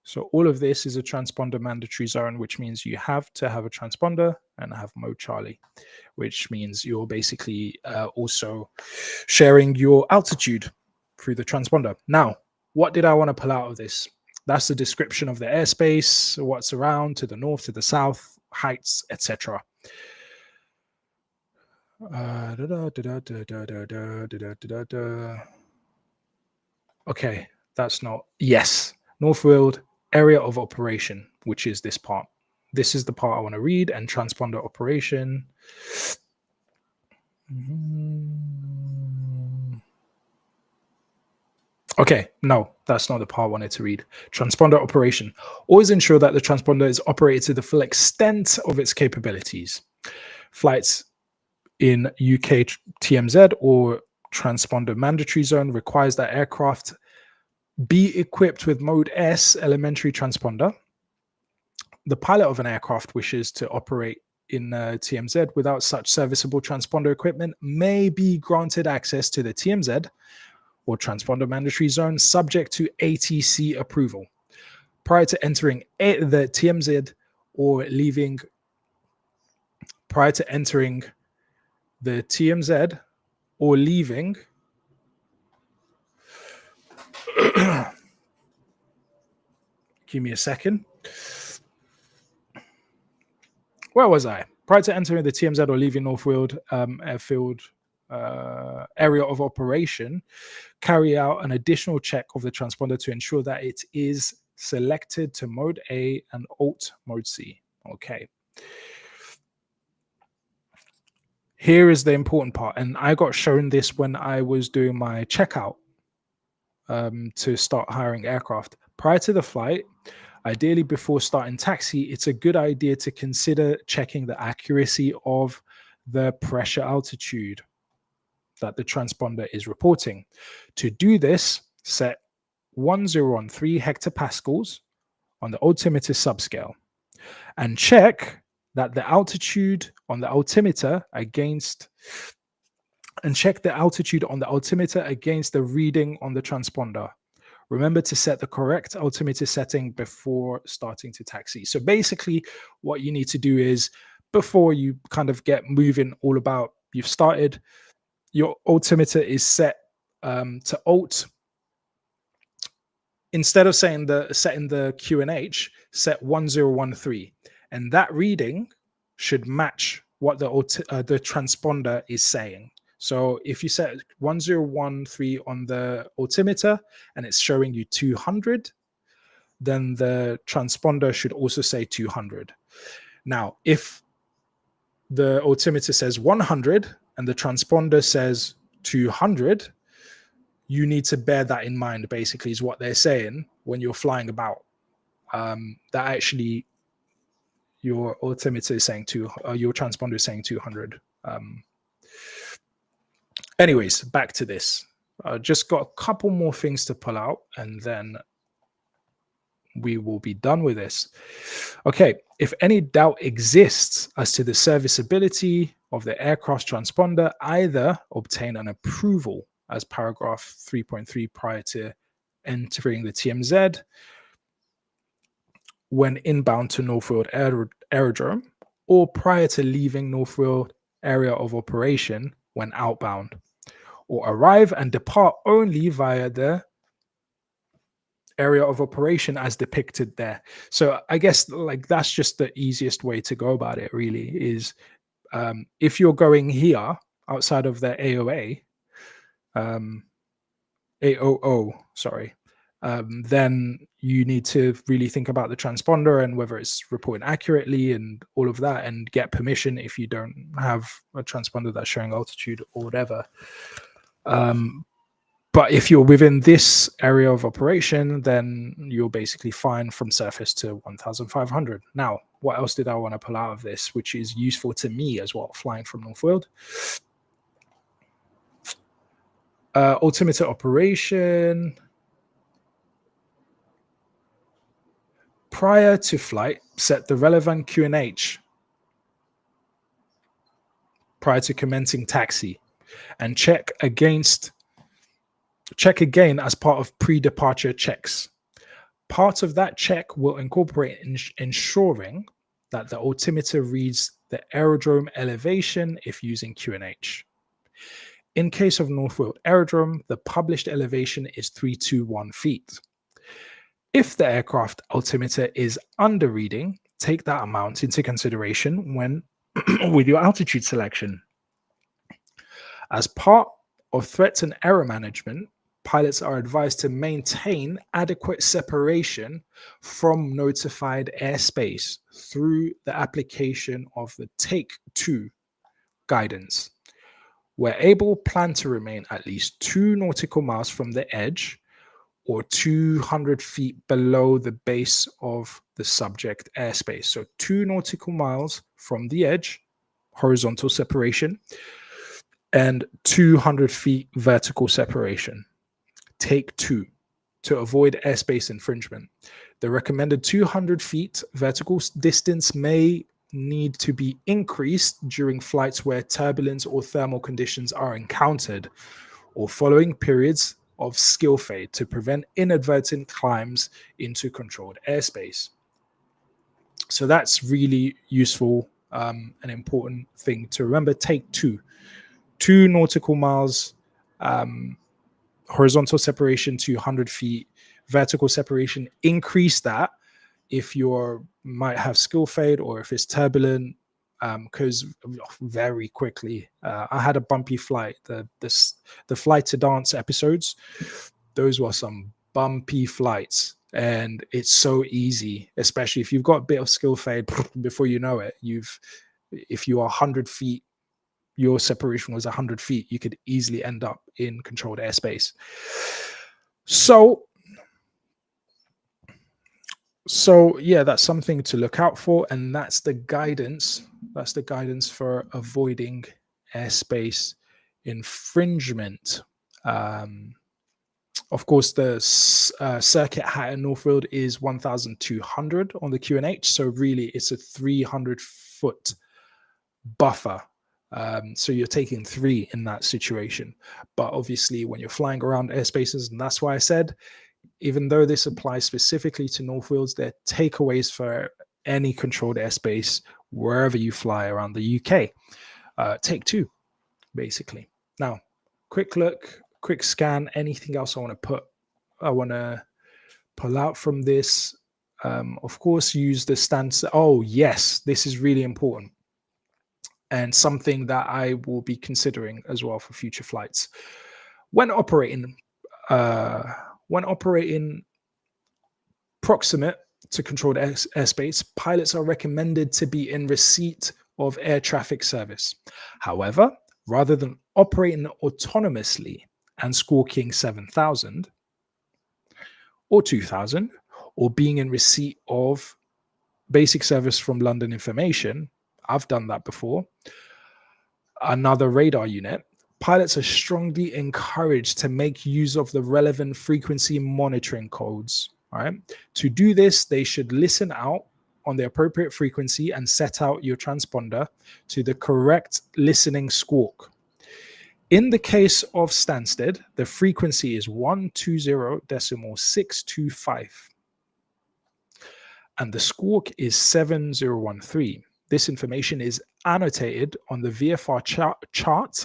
So all of this is a transponder mandatory zone, which means you have to have a transponder and have mode Charlie, which means you're basically also sharing your altitude through the transponder. Now, what did I want to pull out of this? That's the description of the airspace, what's around, to the north, to the south, heights, etc. Okay, that's not... Yes, Northfield, area of operation, which is this part. This is the part I want to read, and transponder operation. Okay, no, that's not the part I wanted to read. Transponder operation. Always ensure that the transponder is operated to the full extent of its capabilities. Flights in UK TMZ or transponder mandatory zone requires that aircraft be equipped with Mode S elementary transponder. The pilot of an aircraft wishes to operate in TMZ without such serviceable transponder equipment may be granted access to the TMZ or transponder mandatory zone subject to ATC approval. Prior to entering the TMZ or leaving, prior to entering the TMZ or leaving, give me a second. Where was I? Prior to entering the TMZ or leaving Northfield airfield area of operation, carry out an additional check of the transponder to ensure that it is selected to mode A and alt mode C. Okay. Here is the important part, and I got shown this when I was doing my checkout to start hiring aircraft. Prior to the flight, ideally before starting taxi, it's a good idea to consider checking the accuracy of the pressure altitude that the transponder is reporting. To do this, set 1013 hectopascals on the altimeter subscale and check that the altitude on the altimeter against the reading on the transponder. Remember to set the correct altimeter setting before starting to taxi. So basically what you need to do is, before you kind of get moving all about, you've started, your altimeter is set to alt. Instead of setting the QNH, set 1013. And that reading should match what the transponder is saying. So if you set 1013 on the altimeter and it's showing you 200, then the transponder should also say 200. Now, if the altimeter says 100 and the transponder says 200, you need to bear that in mind, basically, is what they're saying when you're flying about. That actually your altimeter is saying your transponder is saying 200. Anyways, back to this. Just got a couple more things to pull out, and then we will be done with this. Okay, if any doubt exists as to the serviceability of the aircraft transponder, either obtain an approval as paragraph 3.3 prior to entering the TMZ when inbound to Northfield Aerodrome, or prior to leaving Northfield area of operation when outbound, or arrive and depart only via the area of operation as depicted there. So I guess like that's just the easiest way to go about it, really, is if you're going here outside of the AOA, AOO, sorry, then you need to really think about the transponder and whether it's reporting accurately and all of that, and get permission if you don't have a transponder that's showing altitude or whatever. But if you're within this area of operation, then you're basically fine from surface to 1,500. Now, what else did I want to pull out of this, which is useful to me as well, flying from Northfield? Altimeter operation. Prior to flight, set the relevant QNH prior to commencing taxi, and check again as part of pre-departure checks. Part of that check will incorporate ensuring that the altimeter reads the aerodrome elevation if using QNH. In case of Northfield Aerodrome, the published elevation is 321 feet. If the aircraft altimeter is under reading, take that amount into consideration when with your altitude selection. As part of threats and error management, pilots are advised to maintain adequate separation from notified airspace through the application of the Take 2 guidance. Where able, plan to remain at least 2 nautical miles from the edge or 200 feet below the base of the subject airspace. So 2 nautical miles from the edge, horizontal separation, and 200 feet vertical separation. Take 2 to avoid airspace infringement. The recommended 200 feet vertical distance may need to be increased during flights where turbulence or thermal conditions are encountered, or following periods of skill fade to prevent inadvertent climbs into controlled airspace. So that's really useful, an important thing to remember. Take 2 nautical miles, horizontal separation 200 feet, vertical separation, increase that if you might have skill fade or if it's turbulent, because very quickly I had a bumpy flight. The flight to dance episodes, those were some bumpy flights, and it's so easy, especially if you've got a bit of skill fade. Before you know it, if you are 100 feet, your separation was 100 feet, you could easily end up in controlled airspace. So yeah, that's something to look out for, and that's the guidance. That's the guidance for avoiding airspace infringement. Of course, the circuit height in Northfield is 1,200 on the QNH, so really it's a 300-foot buffer. So you're taking 3 in that situation. But obviously, when you're flying around airspaces, and that's why I said, even though this applies specifically to Northfields, there are takeaways for any controlled airspace wherever you fly around the UK. Take 2, basically. Now, quick look, quick scan. Anything else I want to pull out from this? Of course, use the stance. Oh, yes, this is really important, and something that I will be considering as well for future flights. When operating proximate to controlled airspace, pilots are recommended to be in receipt of air traffic service. However, rather than operating autonomously and squawking 7,000 or 2,000, or being in receipt of basic service from London Information, I've done that before, another radar unit, pilots are strongly encouraged to make use of the relevant frequency monitoring codes All right. To do this, they should listen out on the appropriate frequency and set out your transponder to the correct listening squawk. In the case of Stansted, the frequency is 120.625 and the squawk is 7013. This information is annotated on the VFR chart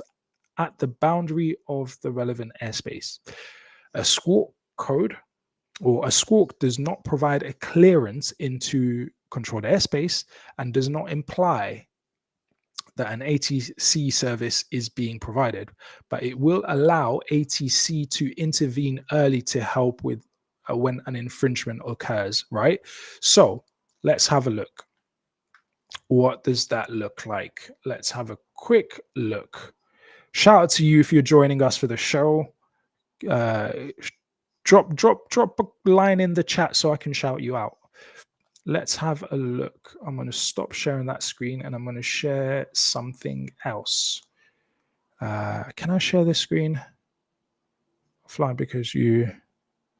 at the boundary of the relevant airspace. A squawk code or a squawk does not provide a clearance into controlled airspace and does not imply that an ATC service is being provided, but it will allow ATC to intervene early to help with when an infringement occurs, right? So let's have a look. What does that look like? Let's have a quick look. Shout out to you if you're joining us for the show. Drop a line in the chat so I can shout you out. Let's have a look. I'm going to stop sharing that screen and I'm going to share something else. Can I share this screen? Offline because you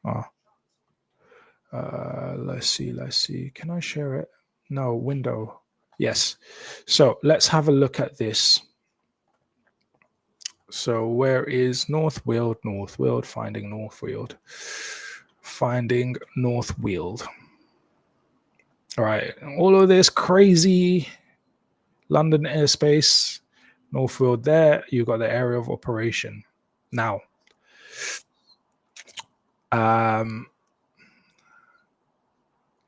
are. Let's see. Can I share it? No, window. Yes. So let's have a look at this. So where is North Weald? North Weald, finding North Weald. Finding North Weald. All right, all of this crazy London airspace, North Weald there, you got the area of operation. Now,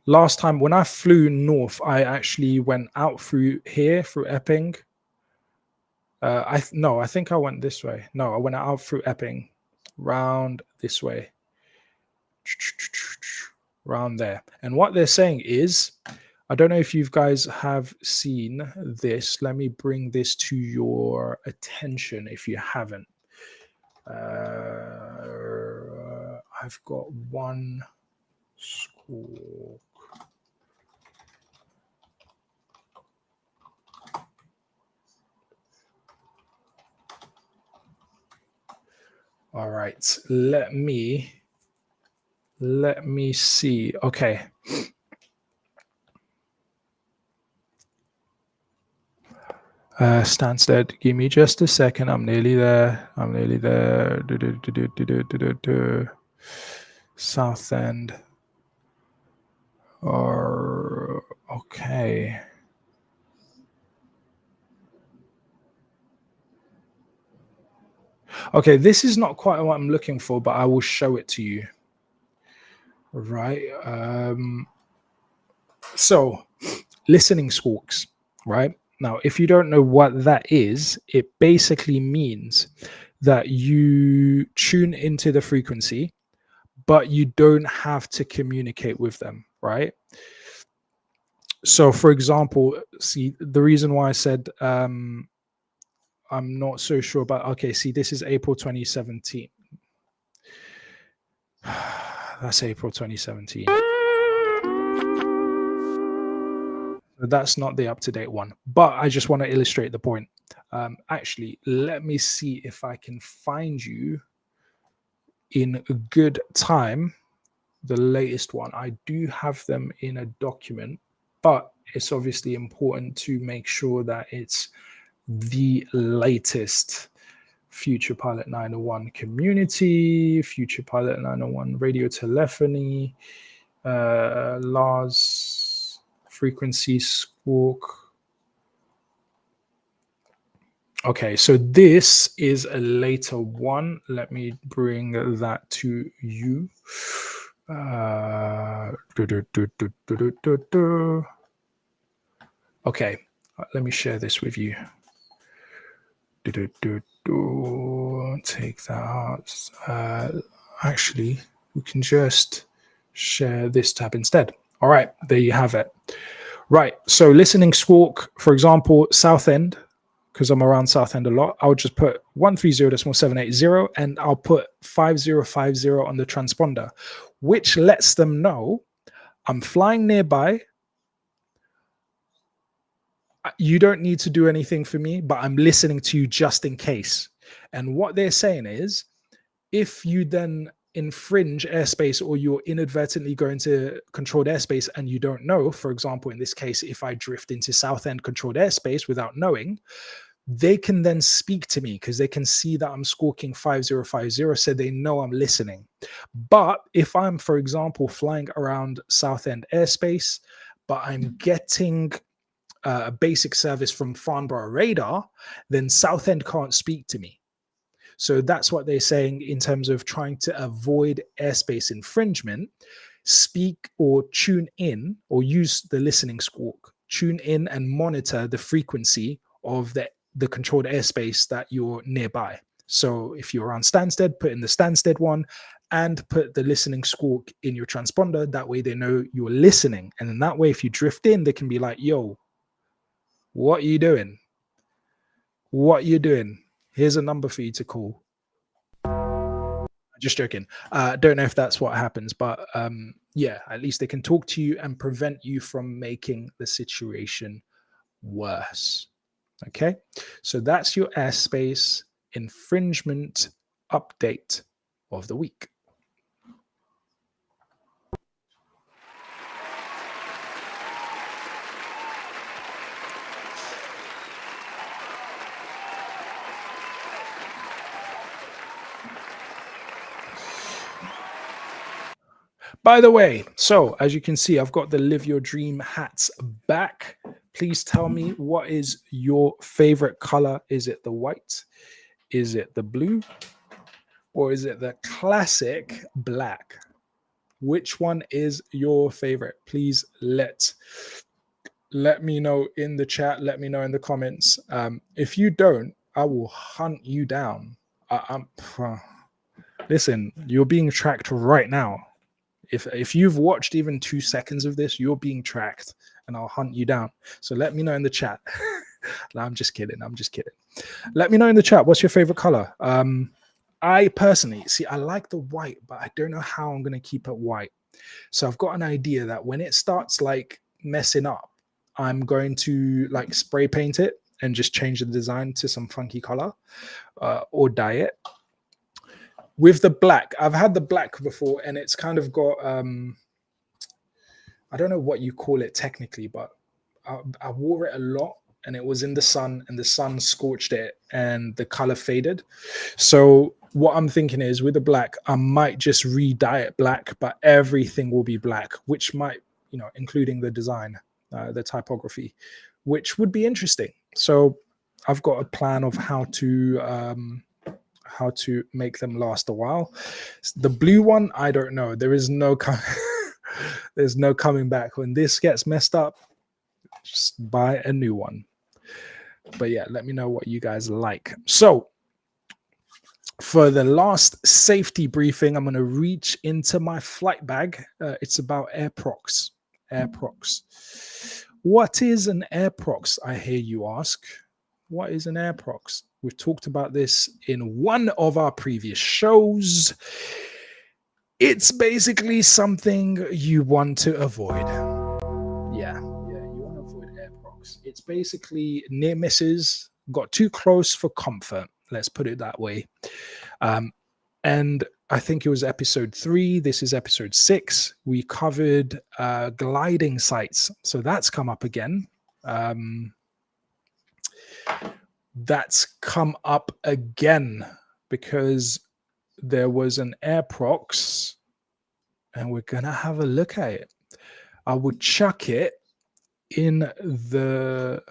last time when I flew north, I actually went out through here, through Epping. I think I went this way. No, I went out through Epping, round this way. Around there. And what they're saying is, I don't know if you guys have seen this. Let me bring this to your attention if you haven't. I've got one squawk. All right, let me see. Okay. Stansted, give me just a second. I'm nearly there. South End. Or okay. Okay, this is not quite what I'm looking for, but I will show it to you. Right. So listening squawks, right? Now, if you don't know what that is, it basically means that you tune into the frequency, but you don't have to communicate with them, right? So, for example, see, the reason why I said I'm not so sure about, okay, see, this is April 2017. That's April 2017. That's not the up-to-date one, but I just want to illustrate the point. Actually, let me see if I can find you in good time the latest one. I do have them in a document, but it's obviously important to make sure that it's the latest. Future Pilot 901 community, Future Pilot 901 radio telephony, Lars frequency squawk. Okay, so this is a later one. Let me bring that to you. Okay, let me share this with you. Take that out. Actually, we can just share this tab instead. All right, there you have it. Right, so listening squawk, for example, South End, because I'm around South End a lot, I'll just put 130.780 and I'll put 5050 on the transponder, which lets them know I'm flying nearby. You don't need to do anything for me, but I'm listening to you just in case. And what they're saying is, if infringe airspace or you're inadvertently going to controlled airspace and you don't know, for example, in this case, if I drift into south end controlled airspace without knowing, they can then speak to me because they can see that I'm squawking 5050, so they know I'm listening. But if I'm, for example, flying around south end airspace, but I'm getting a basic service from Farnborough radar, then south end can't speak to me. So that's what they're saying in terms of trying to avoid airspace infringement. Speak or tune in or use the listening squawk. Tune in and monitor the frequency of the controlled airspace that you're nearby. So if you're around Stansted, put in the Stansted one and put the listening squawk in your transponder. That way they know you're listening. And in that way, if you drift in, they can be like, yo, what are you doing? What are you doing? Here's a number for you to call. Just joking. Don't know if that's what happens, but yeah, at least they can talk to you and prevent you from making the situation worse. Okay, so that's your airspace infringement update of the week. By the way, so as you can see, I've got the Live Your Dream hats back. Please tell me, what is your favorite color? Is it the white? Is it the blue? Or is it the classic black? Which one is your favorite? Please let me know in the chat. Let me know in the comments. If you don't, I will hunt you down. Listen, you're being tracked right now. If you've watched even 2 seconds of this, you're being tracked and I'll hunt you down. So let me know in the chat. No, I'm just kidding. I'm just kidding. Let me know in the chat. What's your favorite color? I personally, see, I like the white, but I don't know how I'm going to keep it white. So I've got an idea that when it starts like messing up, I'm going to like spray paint it and just change the design to some funky color or dye it. With the black, I've had the black before and it's kind of got, I don't know what you call it technically, but I wore it a lot and it was in the sun and the sun scorched it and the color faded. So what I'm thinking is with the black, I might just re-dye it black, but everything will be black, which might, you know, including the design, the typography, which would be interesting. So I've got a plan of how to make them last a while. The blue one, I don't know. There is no there's no coming back. When this gets messed up, just buy a new one. But yeah, let me know what you guys like. So for the last safety briefing, I'm going to reach into my flight bag. It's about Airprox. Airprox. What is an Airprox, I hear you ask? What is an Airprox? We've talked about this in one of our previous shows. It's basically something you want to avoid. Yeah, you want to avoid Airprox. It's basically near misses, got too close for comfort. Let's put it that way. And I think it was episode 3. This is episode 6. We covered gliding sites. So that's come up again. That's come up again because there was an Airprox and we're going to have a look at it. I would chuck it in the...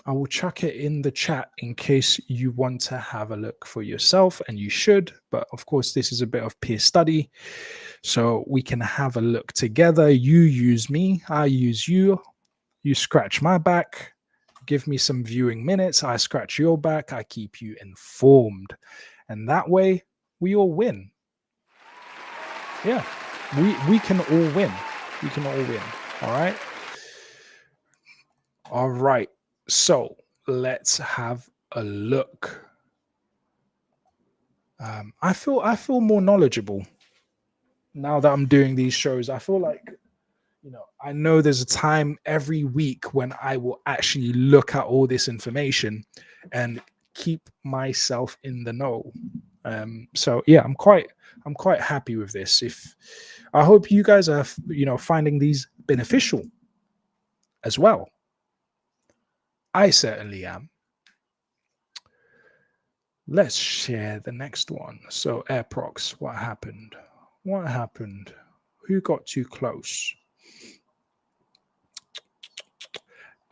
I will chuck it in the chat in case you want to have a look for yourself, and you should. But of course, this is a bit of peer study, so we can have a look together. You use me, I use you. You scratch my back, give me some viewing minutes. I scratch your back. I keep you informed, and that way we all win. Yeah, we can all win. We can all win. All right. All right. So let's have a look. I feel more knowledgeable now that I'm doing these shows. I feel like, you know, I know there's a time every week when I will actually look at all this information and keep myself in the know. So yeah, I'm quite happy with this. I hope you guys are, finding these beneficial as well. I certainly am. Let's share the next one. So Airprox, what happened? What happened? Who got too close?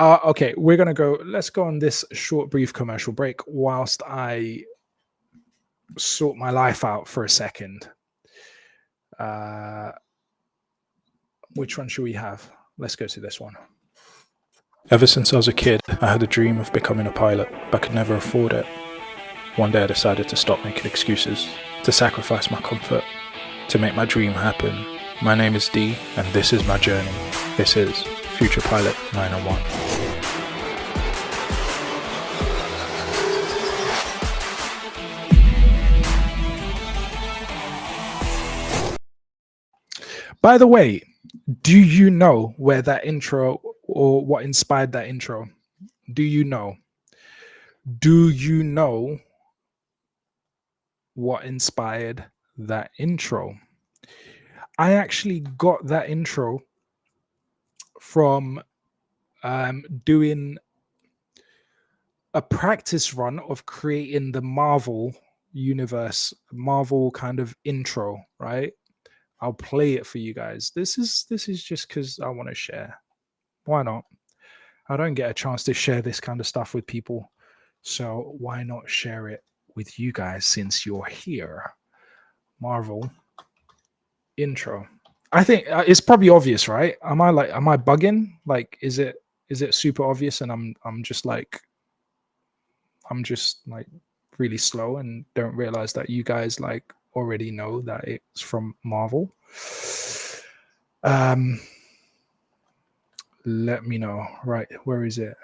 Okay, let's go on this short, brief commercial break whilst I sort my life out for a second. Which one should we have? Let's go to this one. Ever since I was a kid, I had a dream of becoming a pilot, but could never afford it. One day I decided to stop making excuses, to sacrifice my comfort, to make my dream happen. My name is Dee, and this is my journey. This is Future Pilot 901. By the way, do you know where that intro or what inspired that intro? Do you know? Do you know what inspired that intro? I actually got that intro from doing a practice run of creating the Marvel universe, Marvel kind of intro, right? I'll play it for you guys. This is just because I want to share. Why not? I don't get a chance to share this kind of stuff with people, so why not share it with you guys since you're here? Marvel intro. I think it's probably obvious, right? Am I bugging? Like, is it super obvious and I'm just like really slow and don't realize that you guys like already know that it's from Marvel? Let me know. Right, where is it?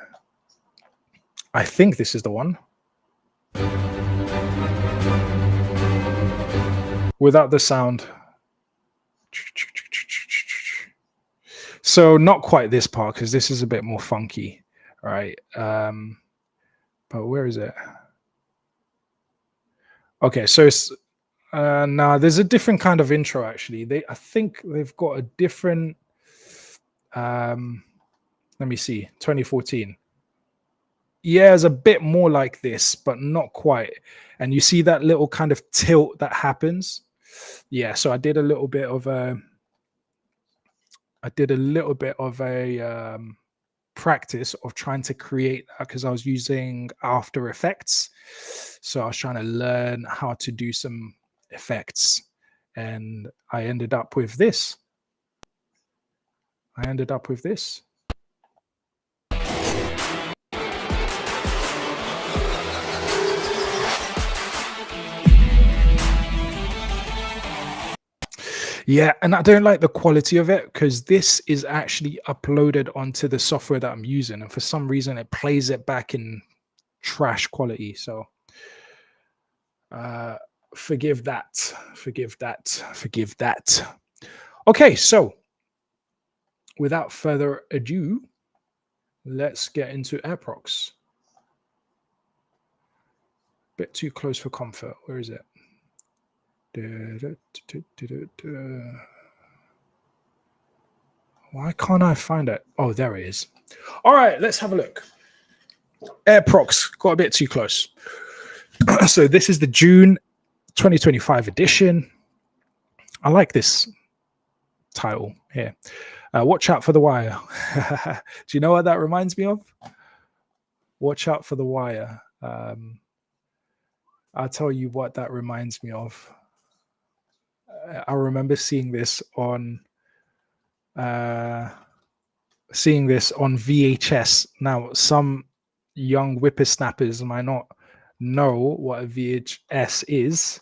I think this is the one. Without the sound. So not quite this part, because this is a bit more funky, right? But where is it? Okay, so it's now there's a different kind of intro actually. I think they've got a different let me see, 2014. Yeah, it's a bit more like this, but not quite. And you see that little kind of tilt that happens. Yeah, so I did a little bit of a practice of trying to create that because I was using After Effects. So I was trying to learn how to do some effects, and I ended up with this. Yeah, and I don't like the quality of it because this is actually uploaded onto the software that I'm using, and for some reason it plays it back in trash quality. So forgive that. Okay, so without further ado, let's get into Airprox. Bit too close for comfort. Where is it? Why can't I find it? Oh, there it is. All right, let's have a look. Airprox got a bit too close. So this is the June 2025 edition. I like this title here. Watch out for the wire. Do you know what that reminds me of? Watch out for the wire. I'll tell you what that reminds me of. I remember seeing this on VHS. Now, some young whippersnappers might not know what a VHS is.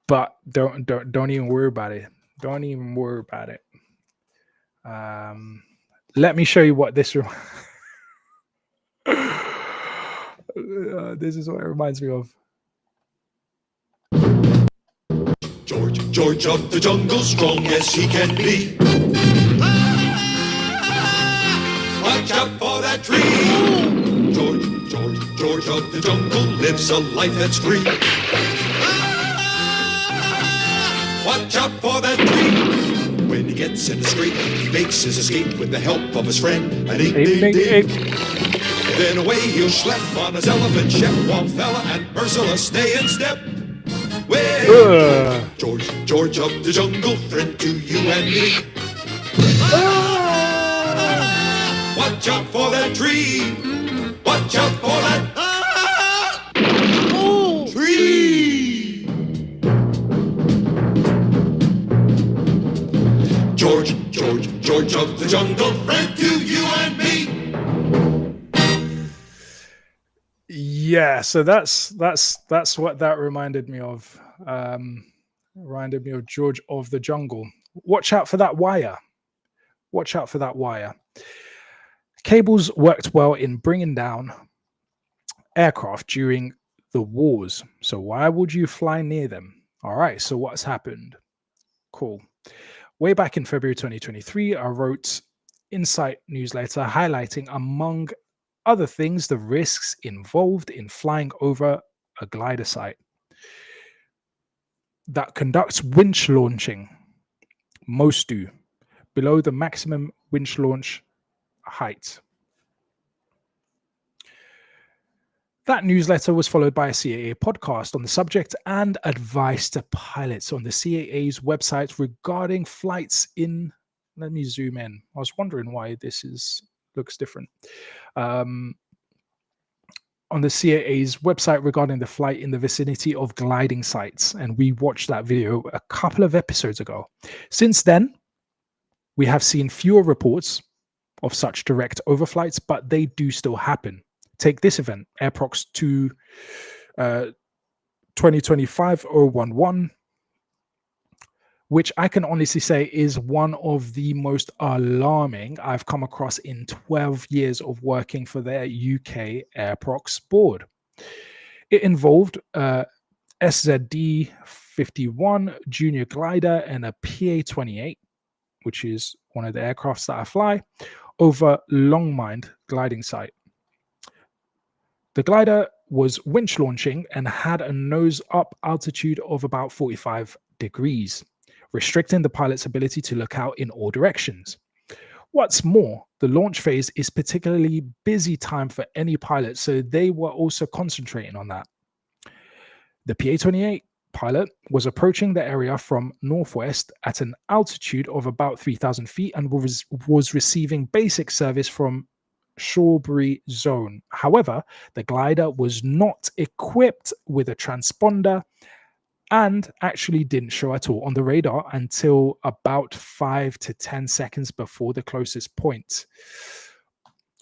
But don't even worry about it. Don't even worry about it. Let me show you what this this is what it reminds me of. George of the jungle, strong as he can be. Watch out for that tree. George of the jungle lives a life that's free. Watch out for that tree. When he gets in the scrape, he makes his escape with the help of his friend, an ape. Then away he'll schlep on his elephant ship, while fella and Ursula stay in step. Well, George of the jungle, friend to you and me. Watch out for that tree. Watch out for that tree. George of the jungle, friend to you and me. Yeah, so that's what that reminded me of. Reminded me of George of the Jungle. Watch out for that wire. Watch out for that wire. Cables worked well in bringing down aircraft during the wars. So why would you fly near them? All right, so what's happened? Cool. Way back in February 2023, I wrote Insight newsletter highlighting, among other things, the risks involved in flying over a glider site that conducts winch launching. Most do, below the maximum winch launch height. That newsletter was followed by a CAA podcast on the subject and advice to pilots on the CAA's website regarding flights in. Let me zoom in. I was wondering why this looks different. On the CAA's website regarding the flight in the vicinity of gliding sites, and we watched that video a couple of episodes ago. Since then, we have seen fewer reports of such direct overflights, but they do still happen. Take this event, Airprox 2025-011, which I can honestly say is one of the most alarming I've come across in 12 years of working for their UK Airprox board. It involved SZD 51 junior glider and a PA-28, which is one of the aircrafts that I fly, over Longmind gliding site. The glider was winch launching and had a nose up altitude of about 45 degrees, restricting the pilot's ability to look out in all directions. What's more, the launch phase is particularly busy time for any pilot, so they were also concentrating on that. The PA-28 pilot was approaching the area from northwest at an altitude of about 3,000 feet and was receiving basic service from Shawbury Zone. However, the glider was not equipped with a transponder and actually didn't show at all on the radar until about 5 to 10 seconds before the closest point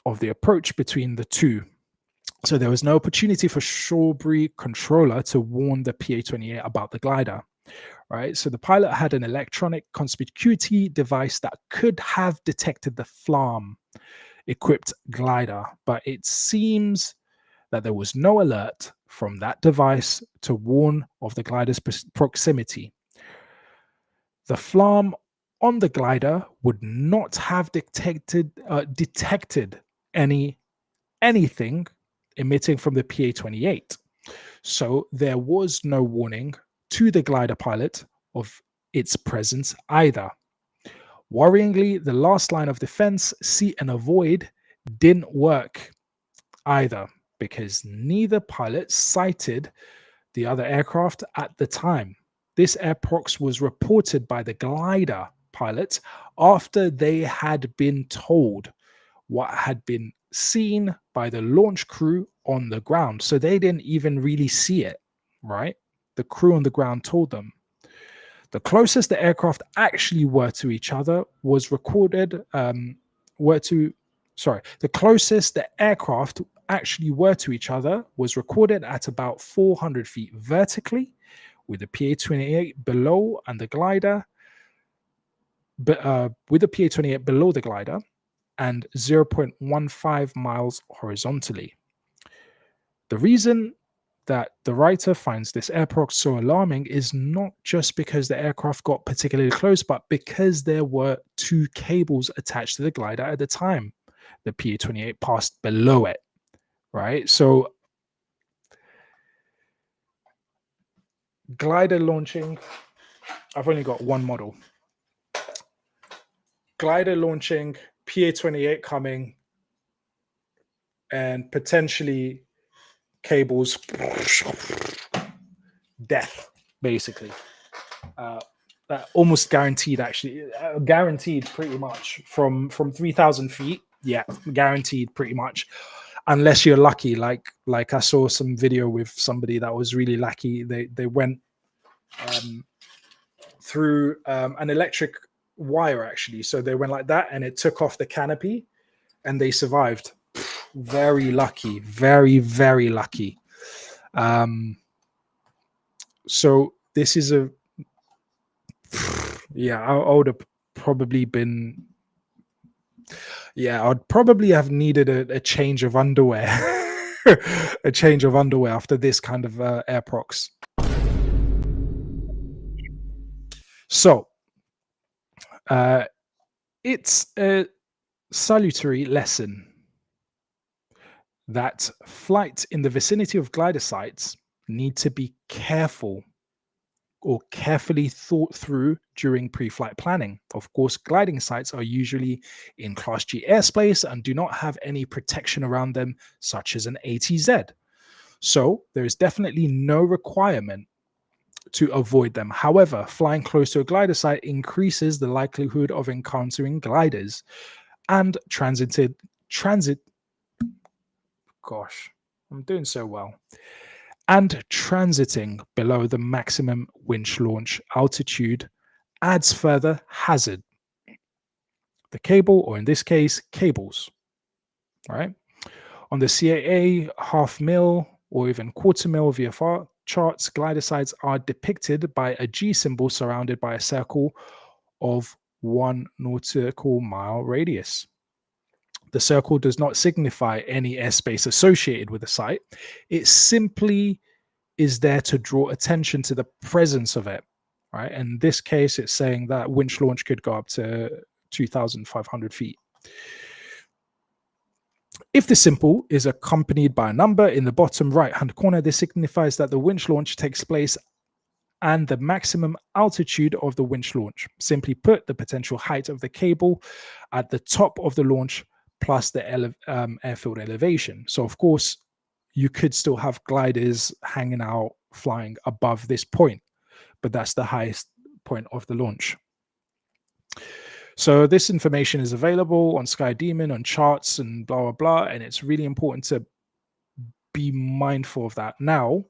of the approach between the two. So there was no opportunity for Shawbury controller to warn the PA-28 about the glider, right? So the pilot had an electronic conspicuity device that could have detected the FLARM-equipped glider, but it seems that there was no alert from that device to warn of the glider's proximity. The FLARM on the glider would not have detected anything emitting from the PA-28. So there was no warning to the glider pilot of its presence either. Worryingly, the last line of defense, see and avoid, didn't work either, because neither pilot sighted the other aircraft at the time. This Airprox was reported by the glider pilot after they had been told what had been seen by the launch crew on the ground. So they didn't even really see it, right? The crew on the ground told them. The closest the aircraft actually were to each other was recorded, the closest the aircraft actually were to each other was recorded at about 400 feet vertically, with the PA-28 below and the glider, with the PA-28 below the glider, and 0.15 miles horizontally. The reason that the writer finds this Airprox so alarming is not just because the aircraft got particularly close, but because there were two cables attached to the glider at the time. the PA-28 passed below it, right? So glider launching, I've only got one model. Glider launching, PA-28 coming, and potentially cables, death, basically. That almost guaranteed, actually, guaranteed pretty much from 3,000 feet. Yeah, guaranteed pretty much, unless you're lucky. Like I saw some video with somebody that was really lucky. They went through an electric wire, actually. So they went like that, and it took off the canopy, and they survived. Very lucky, very, very lucky. So this is a, yeah, I would have probably been, yeah, I'd probably have needed a change of underwear, a change of underwear after this kind of Airprox. So it's a salutary lesson that flights in the vicinity of glider sites need to be careful or carefully thought through during pre-flight planning. Of course, gliding sites are usually in Class G airspace and do not have any protection around them, such as an ATZ. So there is definitely no requirement to avoid them. However, flying close to a glider site increases the likelihood of encountering gliders and gosh, I'm doing so well. And transiting below the maximum winch launch altitude adds further hazard. The cable, or in this case, cables, right? On the CAA half mil or even quarter mil VFR charts, glider sites are depicted by a G symbol surrounded by a circle of 1 nautical mile radius. The circle does not signify any airspace associated with the site. It simply is there to draw attention to the presence of it, right? In this case, it's saying that winch launch could go up to 2,500 feet. If the symbol is accompanied by a number in the bottom right-hand corner, this signifies that the winch launch takes place and the maximum altitude of the winch launch. Simply put, the potential height of the cable at the top of the launch plus the airfield elevation. So, of course, you could still have gliders hanging out, flying above this point, but that's the highest point of the launch. So this information is available on SkyDemon, on charts and blah, blah, blah, and it's really important to be mindful of that. Now,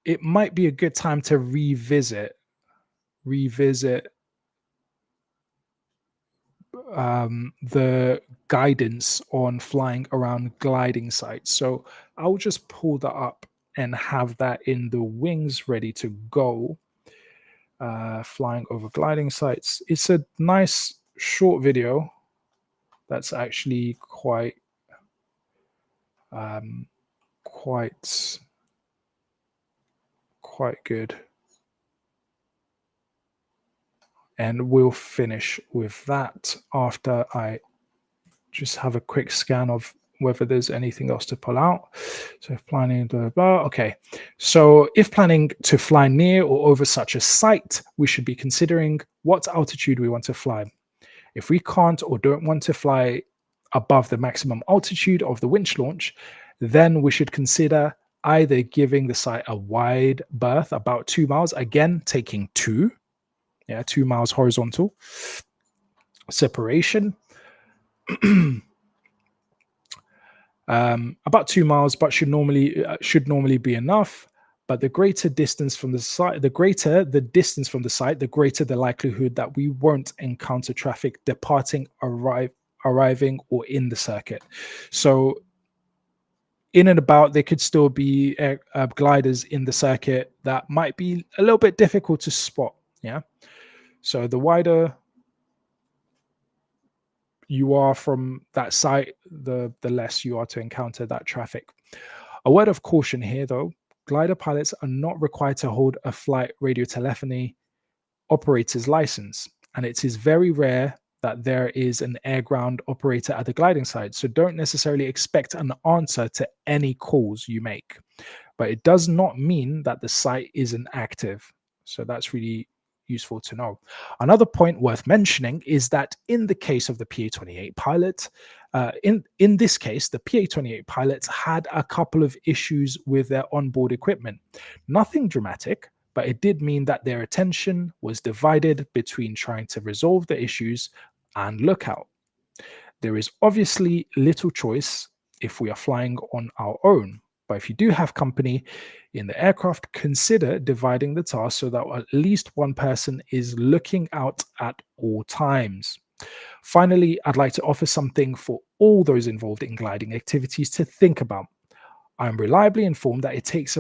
it might be a good time to revisit the guidance on flying around gliding sites. So I'll just pull that up and have that in the wings ready to go. Flying over gliding sites. It's a nice short video that's actually quite good. And we'll finish with that after I just have a quick scan of whether there's anything else to pull out. So if planning, blah, blah. Okay. So if planning to fly near or over such a site, we should be considering what altitude we want to fly. If we can't or don't want to fly above the maximum altitude of the winch launch, then we should consider either giving the site a wide berth, about 2 miles, again, taking 2 miles horizontal separation. About 2 miles, but should normally be enough. But the greater distance from the site, the greater the distance from the site, the greater the likelihood that we won't encounter traffic departing, arriving, or in the circuit. So in and about, there could still be gliders in the circuit that might be a little bit difficult to spot. Yeah. So the wider you are from that site, the less you are to encounter that traffic. A word of caution here, though. Glider pilots are not required to hold a flight radio telephony operator's license, and it is very rare that there is an air ground operator at the gliding site. So don't necessarily expect an answer to any calls you make. But it does not mean that the site isn't active. So that's really useful to know. Another point worth mentioning is that in the case of the PA-28 pilot, in this case, the PA-28 pilots had a couple of issues with their onboard equipment. Nothing dramatic, but it did mean that their attention was divided between trying to resolve the issues and lookout. There is obviously little choice if we are flying on our own, but if you do have company in the aircraft, consider dividing the task so that at least one person is looking out at all times. Finally, I'd like to offer something for all those involved in gliding activities to think about. I'm reliably informed that it takes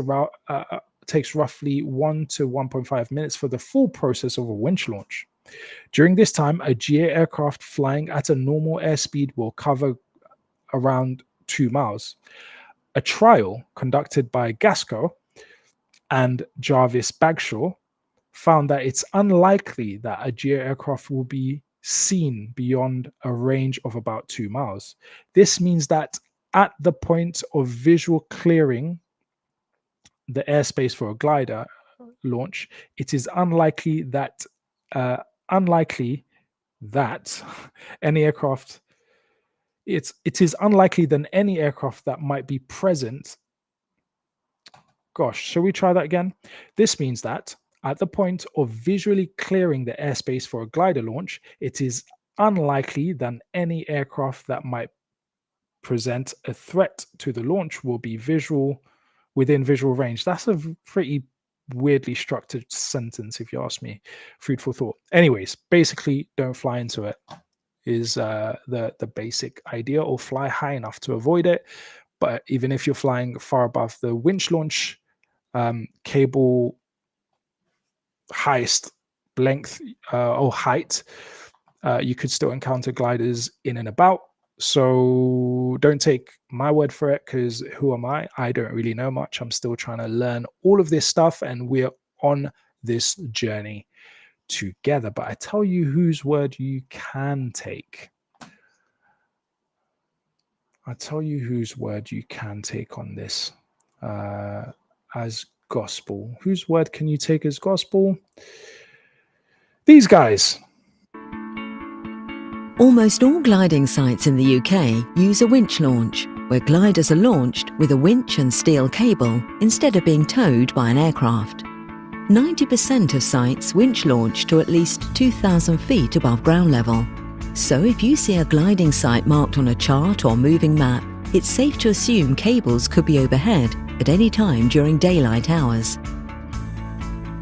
roughly 1 to 1.5 minutes for the full process of a winch launch. During this time, a GA aircraft flying at a normal airspeed will cover around 2 miles. A trial conducted by Gasco and Jarvis Bagshaw found that it's unlikely that a GA aircraft will be seen beyond a range of about 2 miles. This means that at the point of visual clearing the airspace for a glider launch, it is unlikely that any aircraft. It is unlikely than any aircraft that might be present. Gosh, shall we try that again? This means that at the point of visually clearing the airspace for a glider launch, it is unlikely than any aircraft that might present a threat to the launch will be within visual range. That's a pretty weirdly structured sentence, if you ask me. Food for thought. Anyways, basically, don't fly into it is the basic idea, or fly high enough to avoid it. But even if you're flying far above the winch launch cable highest length or height, you could still encounter gliders in and about. So don't take my word for it, because who am I? I don't really know much. I'm still trying to learn all of this stuff, and we're on this journey together. But I tell you whose word you can take. I tell you whose word you can take on this as gospel. Whose word can you take as gospel? These guys. Almost all gliding sites in the UK use a winch launch, where gliders are launched with a winch and steel cable instead of being towed by an aircraft. 90% of sites winch launch to at least 2,000 feet above ground level. So if you see a gliding site marked on a chart or moving map, it's safe to assume cables could be overhead at any time during daylight hours.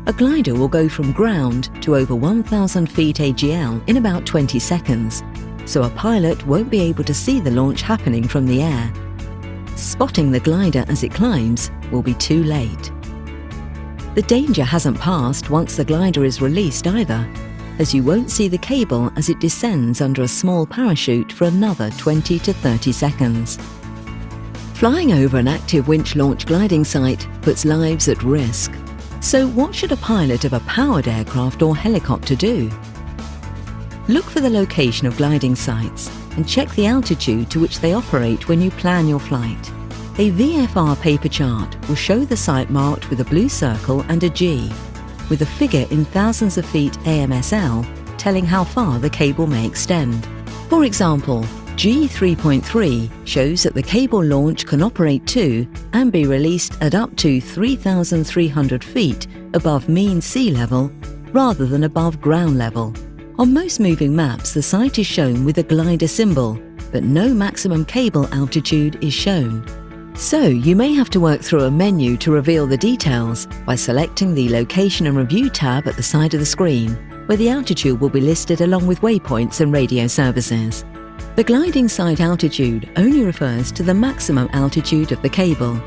A glider will go from ground to over 1,000 feet AGL in about 20 seconds, so a pilot won't be able to see the launch happening from the air. Spotting the glider as it climbs will be too late. The danger hasn't passed once the glider is released either, as you won't see the cable as it descends under a small parachute for another 20 to 30 seconds. Flying over an active winch launch gliding site puts lives at risk. So what should a pilot of a powered aircraft or helicopter do? Look for the location of gliding sites and check the altitude to which they operate when you plan your flight. A VFR paper chart will show the site marked with a blue circle and a G, with a figure in thousands of feet AMSL telling how far the cable may extend. For example, G3.3 shows that the cable launch can operate to and be released at up to 3,300 feet above mean sea level rather than above ground level. On most moving maps, the site is shown with a glider symbol, but no maximum cable altitude is shown. So you may have to work through a menu to reveal the details by selecting the Location and Review tab at the side of the screen, where the altitude will be listed along with waypoints and radio services. The gliding site altitude only refers to the maximum altitude of the cable.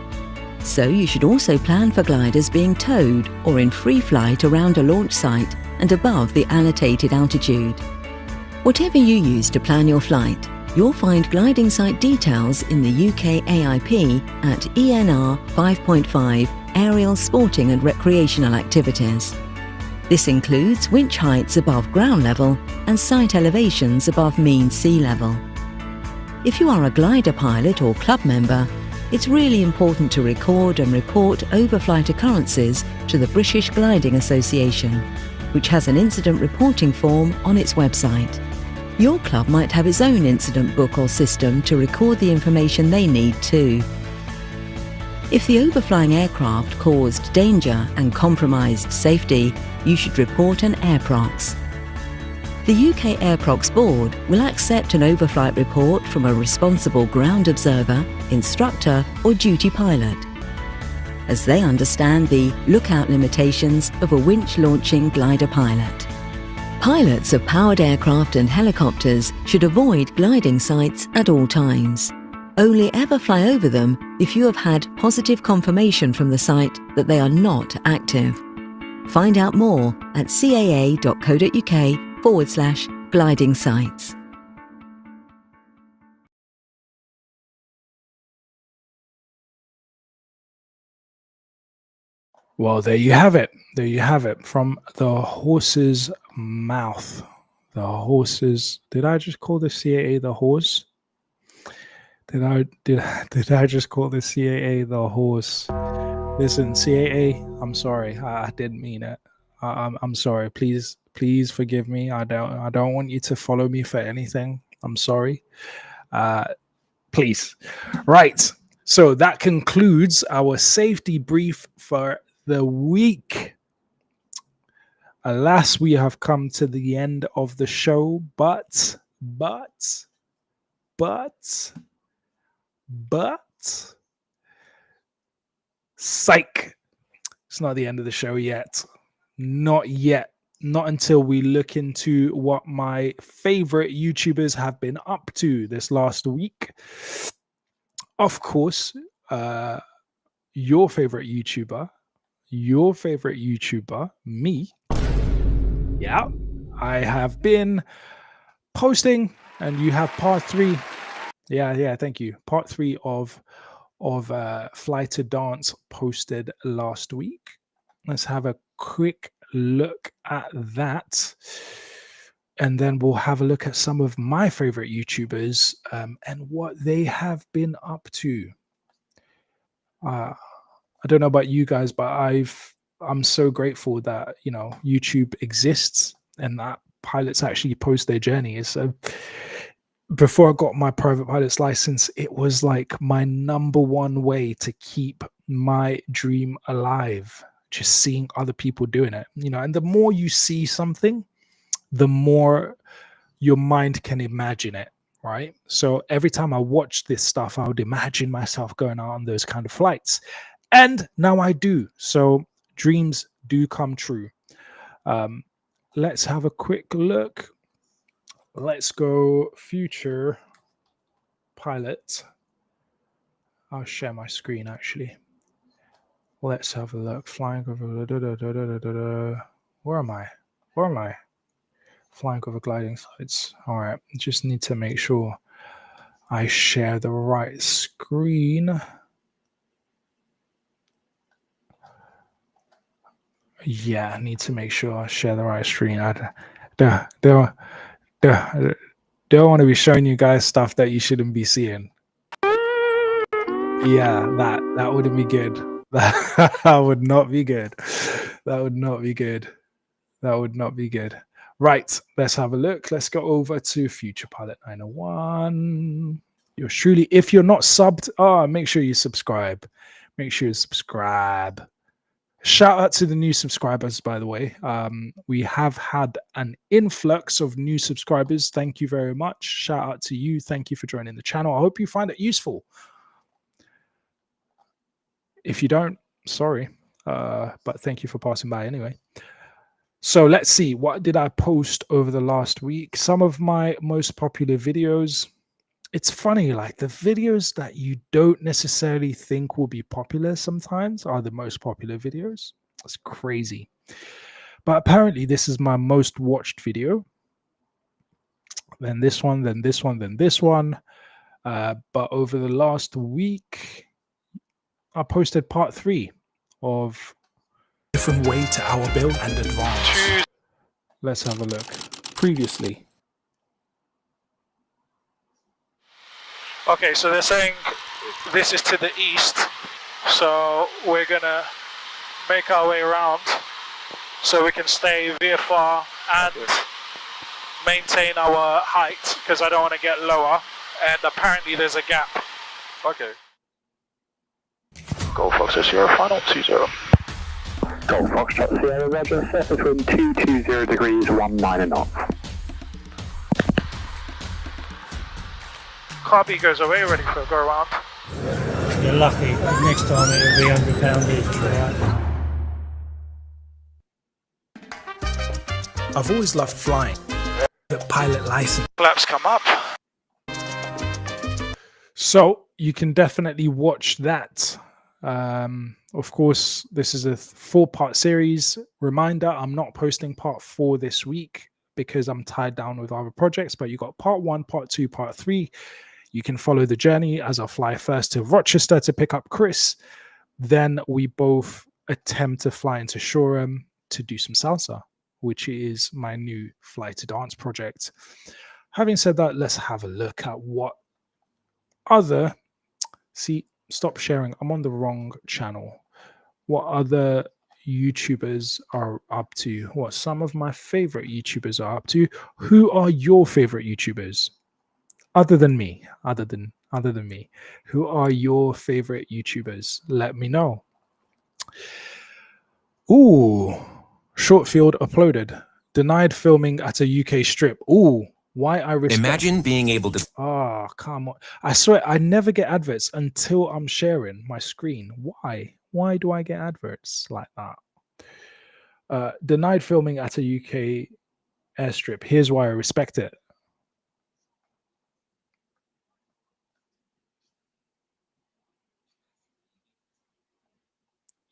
So you should also plan for gliders being towed or in free flight around a launch site and above the annotated altitude. Whatever you use to plan your flight, you'll find gliding site details in the UK AIP at ENR 5.5 Aerial Sporting and Recreational Activities. This includes winch heights above ground level and sight elevations above mean sea level. If you are a glider pilot or club member, it's really important to record and report overflight occurrences to the British Gliding Association, which has an incident reporting form on its website. Your club might have its own incident book or system to record the information they need too. If the overflying aircraft caused danger and compromised safety, you should report an Airprox. The UK Airprox board will accept an overflight report from a responsible ground observer, instructor or duty pilot, as they understand the lookout limitations of a winch launching glider pilot. Pilots of powered aircraft and helicopters should avoid gliding sites at all times. Only ever fly over them if you have had positive confirmation from the site that they are not active. Find out more at caa.co.uk/gliding sites. Well, there you have it. There you have it from the horse's mouth. The horse's. Did I just call the CAA the horse? Did I just call the CAA the horse? Listen, CAA, I'm sorry. I didn't mean it. I'm sorry. Please forgive me. I don't want you to follow me for anything. I'm sorry. Please. Right. So that concludes our safety brief for the week. Alas, we have come to the end of the show, but psych. It's not the end of the show yet. Not yet. Not until we look into what my favorite YouTubers have been up to this last week. Of course, your favorite YouTuber, me. Yeah, I have been posting, and you have part 3. Yeah, thank you. Part 3 of Fly to Dance posted last week. Let's have a quick look at that, and then we'll have a look at some of my favorite YouTubers and what they have been up to. I don't know about you guys, but I'm so grateful that YouTube exists and that pilots actually post their journeys. So before I got my private pilot's license, it was like my number one way to keep my dream alive, just seeing other people doing it. And the more you see something, the more your mind can imagine it, right? So every time I watched this stuff, I would imagine myself going on those kind of flights. And now I do. So dreams do come true. Let's have a quick look. Let's go future pilot. I'll share my screen actually. Let's have a look. Flying over. Where am I? Flying over gliding sites. All right. Just need to make sure I share the right screen. Yeah, I need to make sure I share the right screen. I don't want to be showing you guys stuff that you shouldn't be seeing. Yeah, that wouldn't be good. That would not be good. That would not be good. Right, let's have a look. Let's go over to Future Pilot 901. Yours truly. If you're not subbed, make sure you subscribe. Shout out to the new subscribers, by the way. We have had an influx of new subscribers. Thank you very much. Shout out to you. Thank you for joining the channel. I hope you find it useful. If you don't, sorry. But thank you for passing by anyway. So let's see. What did I post over the last week? Some of my most popular videos. It's funny, like the videos that you don't necessarily think will be popular sometimes are the most popular videos. It's crazy. But apparently this is my most watched video. Then this one, then this one, then this one. But over the last week, I posted part 3 of different way to our build and advance. Let's have a look. Previously. Okay, so they're saying this is to the east, so we're gonna make our way around so we can stay VFR and maintain our height, because I don't want to get lower, and apparently there's a gap. Okay. Golf Fox Sierra, final 20. Golf Fox Sierra, Roger, set between 220 degrees, 19 knots. Car B goes away, ready for a go around. You're lucky, next time it'll be £100 each, alright? I've always loved flying. The pilot license. Flaps come up. So you can definitely watch that. Of course, this is a 4-part series. Reminder, I'm not posting part 4 this week because I'm tied down with other projects, but you got part 1, part 2, part 3. You can follow the journey as I fly first to Rochester to pick up Chris. Then we both attempt to fly into Shoreham to do some salsa, which is my new Fly to Dance project. Having said that, let's have a look at what other... See, stop sharing. I'm on the wrong channel. What other YouTubers are up to? What some of my favorite YouTubers are up to? Who are your favorite YouTubers? Other than me, other than me, who are your favorite YouTubers? Let me know. Ooh, short field uploaded. Denied filming at a UK strip. Ooh, why I respect. Imagine being able to. Oh, come on. I swear, I never get adverts until I'm sharing my screen. Why? Why do I get adverts like that? Denied filming at a UK airstrip. Here's why I respect it.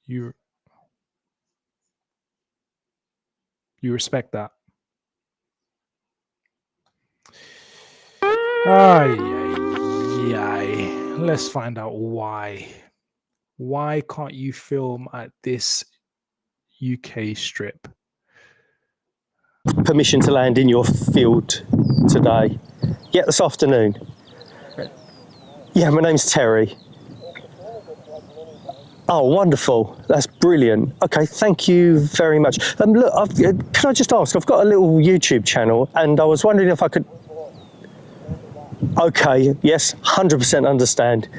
You respect that. Ay. Let's find out why. Why can't you film at this UK strip? Permission to land in your field today. Yeah, this afternoon. Yeah, my name's Terry. Oh, wonderful. That's brilliant. Okay, thank you very much. Look, can I just ask, I've got a little YouTube channel and I was wondering if I could... Okay, yes, 100% understand.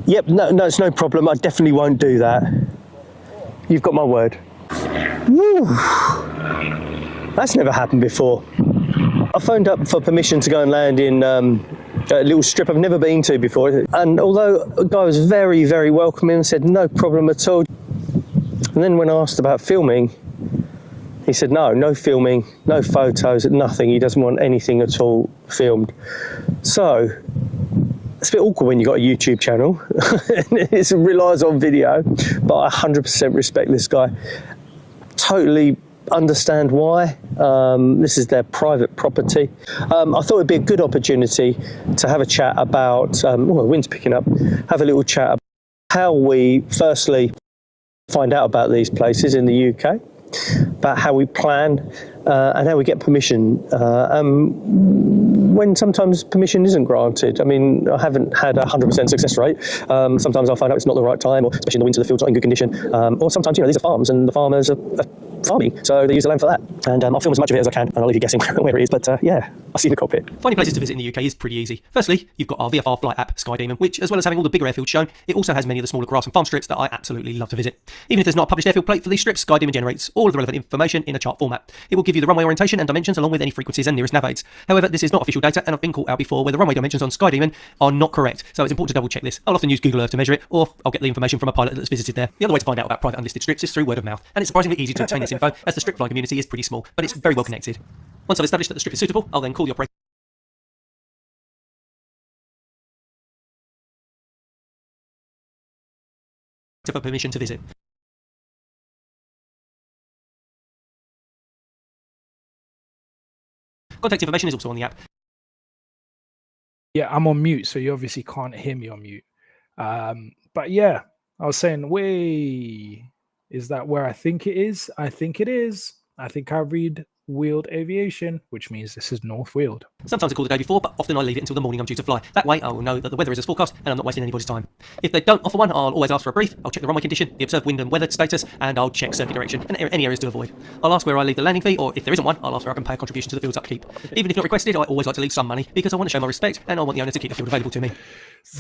Yep, no, it's no problem. I definitely won't do that. You've got my word. Woo. That's never happened before. I phoned up for permission to go and land in a little strip I've never been to before. And although a guy was very, very welcoming and said no problem at all. And then when I asked about filming, he said no filming, no photos, nothing. He doesn't want anything at all filmed. So it's a bit awkward when you've got a YouTube channel. It relies on video, but I 100% respect this guy. Totally understand why. This is their private property. I thought it'd be a good opportunity to have a chat about, the wind's picking up, have a little chat about how we firstly find out about these places in the UK, about how we plan and how we get permission when sometimes permission isn't granted. I mean, I haven't had a 100% success rate. Sometimes I'll find out it's not the right time, or especially in the winter the field's not in good condition. Or sometimes, these are farms and the farmers are farming, so they use the land for that. And I'll film as much of it as I can, and I'll leave you guessing where it is, but yeah, I'll see you in the cockpit. Finding places to visit in the UK is pretty easy. Firstly, you've got our VFR flight app, Skydemon, which, as well as having all the bigger airfields shown, it also has many of the smaller grass and farm strips that I absolutely love to visit. Even if there's not a published airfield plate for these strips, Skydemon generates all of the relevant information in a chart format. It will give you the runway orientation and dimensions along with any frequencies and nearest nav aids. However, this is not official data, and I've been caught out before where the runway dimensions on Skydemon are not correct, so it's important to double check this. I'll often use Google Earth to measure it, or I'll get the information from a pilot that's visited there. The other way to find out about private unlisted strips is through word of mouth, and it's surprisingly easy to obtain this info as the strip flying community is pretty small, but it's very well connected. Once I've established that the strip is suitable, I'll then call the operator for permission to visit. Contact information is also on the app. Yeah, I'm on mute, so you obviously can't hear me on mute. But yeah, I was saying, Is that where I think it is? I think it is. I think I read Wheeled Aviation, which means this is North Wheeled. Sometimes I call the day before, but often I leave it until the morning I'm due to fly. That way I will know that the weather is as forecast and I'm not wasting anybody's time. If they don't offer one, I'll always ask for a brief. I'll check the runway condition, the observed wind and weather status, and I'll check circuit direction and any areas to avoid. I'll ask where I leave the landing fee, or if there isn't one, I'll ask where I can pay a contribution to the field's upkeep. Even if not requested, I always like to leave some money because I want to show my respect and I want the owner to keep the field available to me.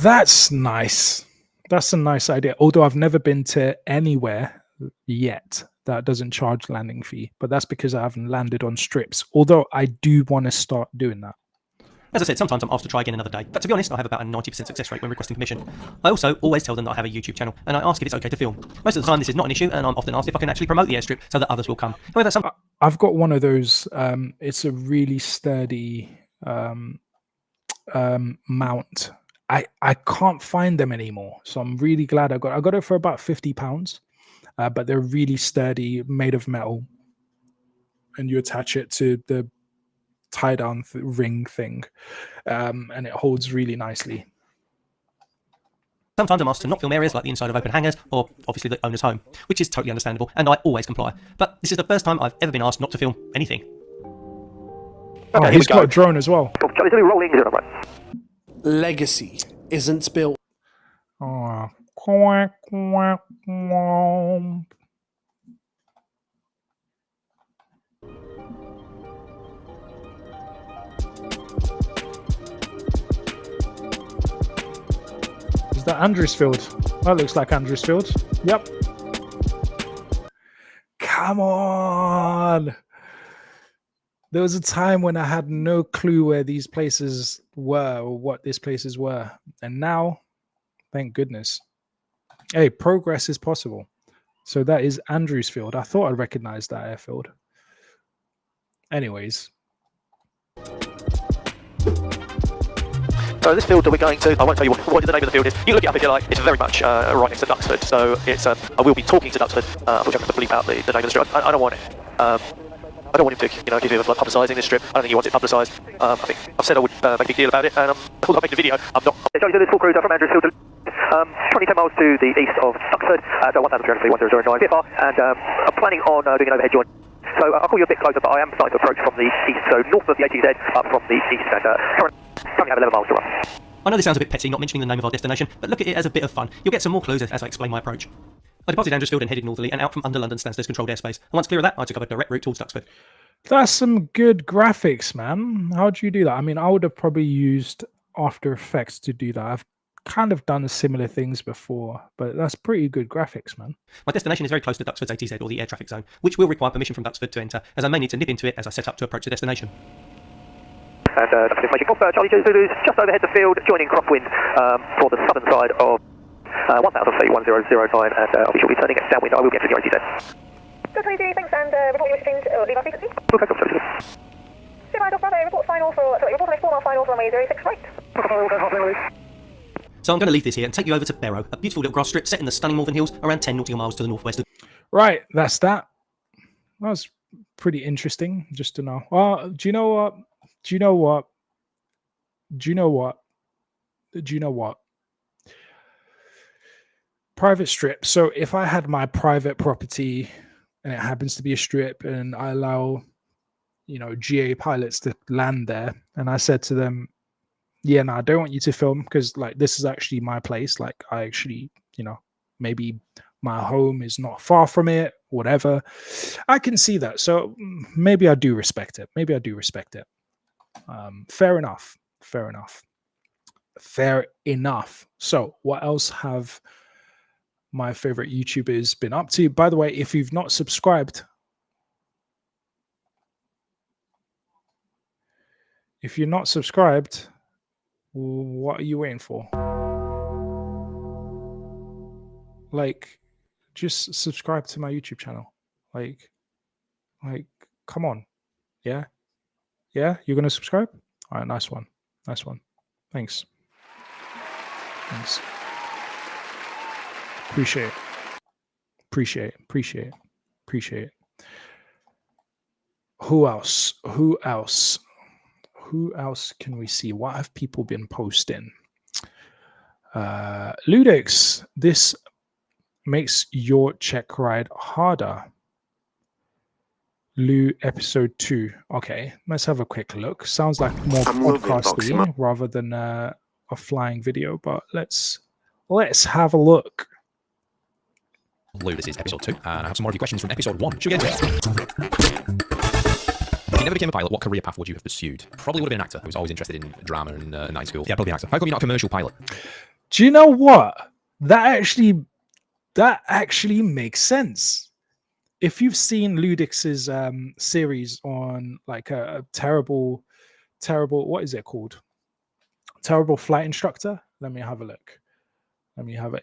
That's nice. That's a nice idea. Although I've never been to anywhere yet that doesn't charge landing fee, but that's because I haven't landed on strips. Although I do want to start doing that. As I said, sometimes I'm asked to try again another day, but to be honest, I have about a 90% success rate when requesting permission. I also always tell them that I have a YouTube channel, and I ask if it's okay to film. Most of the time this is not an issue, and I'm often asked if I can actually promote the airstrip so that others will come. However, I've got one of those, it's a really sturdy mount. I can't find them anymore, so I'm really glad I got it for about £50, but they're really sturdy, made of metal, and you attach it to the tie down ring thing, and it holds really nicely. Sometimes I'm asked to not film areas like the inside of open hangars or obviously the owner's home, which is totally understandable, and I always comply. But this is the first time I've ever been asked not to film anything. Okay, he's got a drone as well. Legacy isn't built. Oh, quack, quack, quack. Is that Andrewsfield? That looks like Andrewsfield. Yep. Come on. There was a time when I had no clue where these places were or what these places were. And now, thank goodness. Hey, progress is possible. So that is Andrewsfield. I thought I recognized that airfield. Anyways. So this field that we're going to, I won't tell you what the name of the field is. You can look it up if you like. It's very much right next to Duxford. So it's I will be talking to Duxford. Unfortunately, I'm going to bleep out the name of the strip. I don't want it. I don't want him to, give you like publicising this strip. I don't think he wants it publicised. I think I've said I would make a big deal about it, and although I'm making a video, I'm not. Charlie, so this full cruiser from Andrewsfield to 20 miles to the east of Duxford, at 1,300 VFR, and I'm planning on doing an overhead joint. So I'll call you a bit closer, but I am starting to approach from the east, so north of the ATZ, up from the east, and currently have 11 miles to run. I know this sounds a bit petty, not mentioning the name of our destination, but look at it as a bit of fun. You'll get some more clues as I explain my approach. I departed Andrewsfield and headed northerly and out from under London Stansted controlled airspace. And once clear of that, I took up a direct route towards Duxford. That's some good graphics, man. How'd you do that? I mean, I would have probably used After Effects to do that. I've kind of done similar things before, but that's pretty good graphics, man. My destination is very close to Duxford's ATZ, or the air traffic zone, which will require permission from Duxford to enter, as I may need to nip into it as I set up to approach the destination. And that's information from Charlie Zulu's just overhead the field, joining crosswind for the southern side of 1,000 feet, 1009, and I'll be shortly turning it downwind. I will get to the ATZ. Good 22, thanks, and report your shipping to leave our frequency. Okay, cool, Charlie. Bravo, report final for, report on a 4 mile final for runway 06 right. So I'm going to leave this here and take you over to Barrow, a beautiful little grass strip set in the stunning Malvern Hills, around 10 nautical miles to the northwest of... Right, that's that. That was pretty interesting, just to know. Well, do you know what? Do you know what? Do you know what? Do you know what? Private strip. So if I had my private property and it happens to be a strip and I allow, GA pilots to land there, and I said to them, yeah, no, I don't want you to film because like this is actually my place. Like I actually, maybe my home is not far from it, whatever. I can see that. So maybe I do respect it. Maybe I do respect it. Fair enough. Fair enough. Fair enough. So what else have my favorite YouTubers been up to? By the way, if you've not subscribed, what are you waiting for? Like, just subscribe to my YouTube channel. Like, come on. Yeah? Yeah? You're going to subscribe? All right, nice one. Nice one. Thanks. Thanks. Appreciate it. Appreciate it. Appreciate it. Appreciate it. Who else? Who else? Who else can we see? What have people been posting? Ludix, this makes your check ride harder. Lou episode 2. Okay, let's have a quick look. Sounds like more podcasty rather than a flying video, but let's have a look. Lou, this is episode 2, and I have some more of your questions from episode 1. Should we get into it? If you never became a pilot, what career path would you have pursued? Probably would have been an actor. I was always interested in drama and night school. Yeah, probably an actor. How come you're not a commercial pilot? Do you know what? That actually makes sense. If you've seen Ludix's series on like a terrible, what is it called? Terrible Flight Instructor. Let me have a look.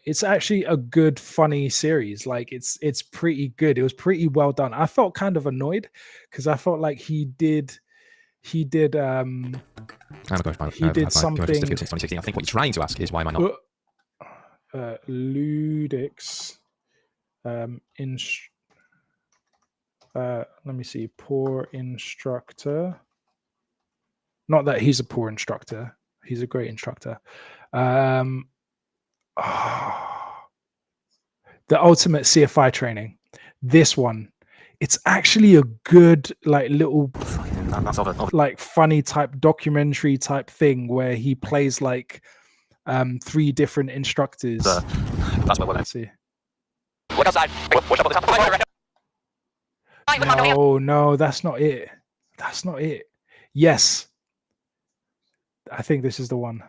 It's actually a good, funny series. Like it's pretty good. It was pretty well done. I felt kind of annoyed because I felt like he did something. Since 2016. I think what you're trying to ask is why am I not? Ludix. Let me see. Poor instructor. Not that he's a poor instructor. He's a great instructor. The ultimate CFI training. This one. It's actually a good, like, little, like, funny type documentary type thing where he plays like 3 different instructors. That's what Let's see. Look outside. No, that's not it. That's not it. Yes. I think this is the one.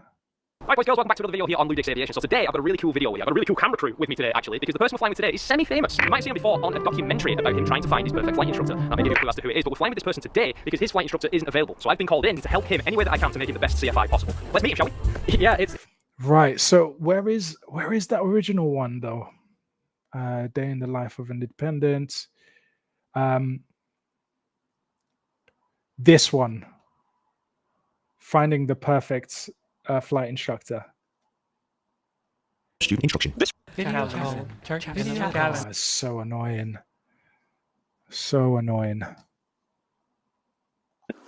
Hi boys, girls, welcome back to another video here on Ludix Aviation. So today I've got a really cool video with you. I've got a really cool camera crew with me today, actually, because the person we're flying with today is semi-famous. You might have seen him before on a documentary about him trying to find his perfect flight instructor. I may give you a clue as to who it is, but we're flying with this person today because his flight instructor isn't available. So I've been called in to help him any way that I can to make him the best CFI possible. Let's meet him, shall we? Yeah, it's... Right, so where is that original one, though? Day in the Life of an Independent. This one. Finding the perfect flight instructor. Student instruction. It's so annoying. So annoying.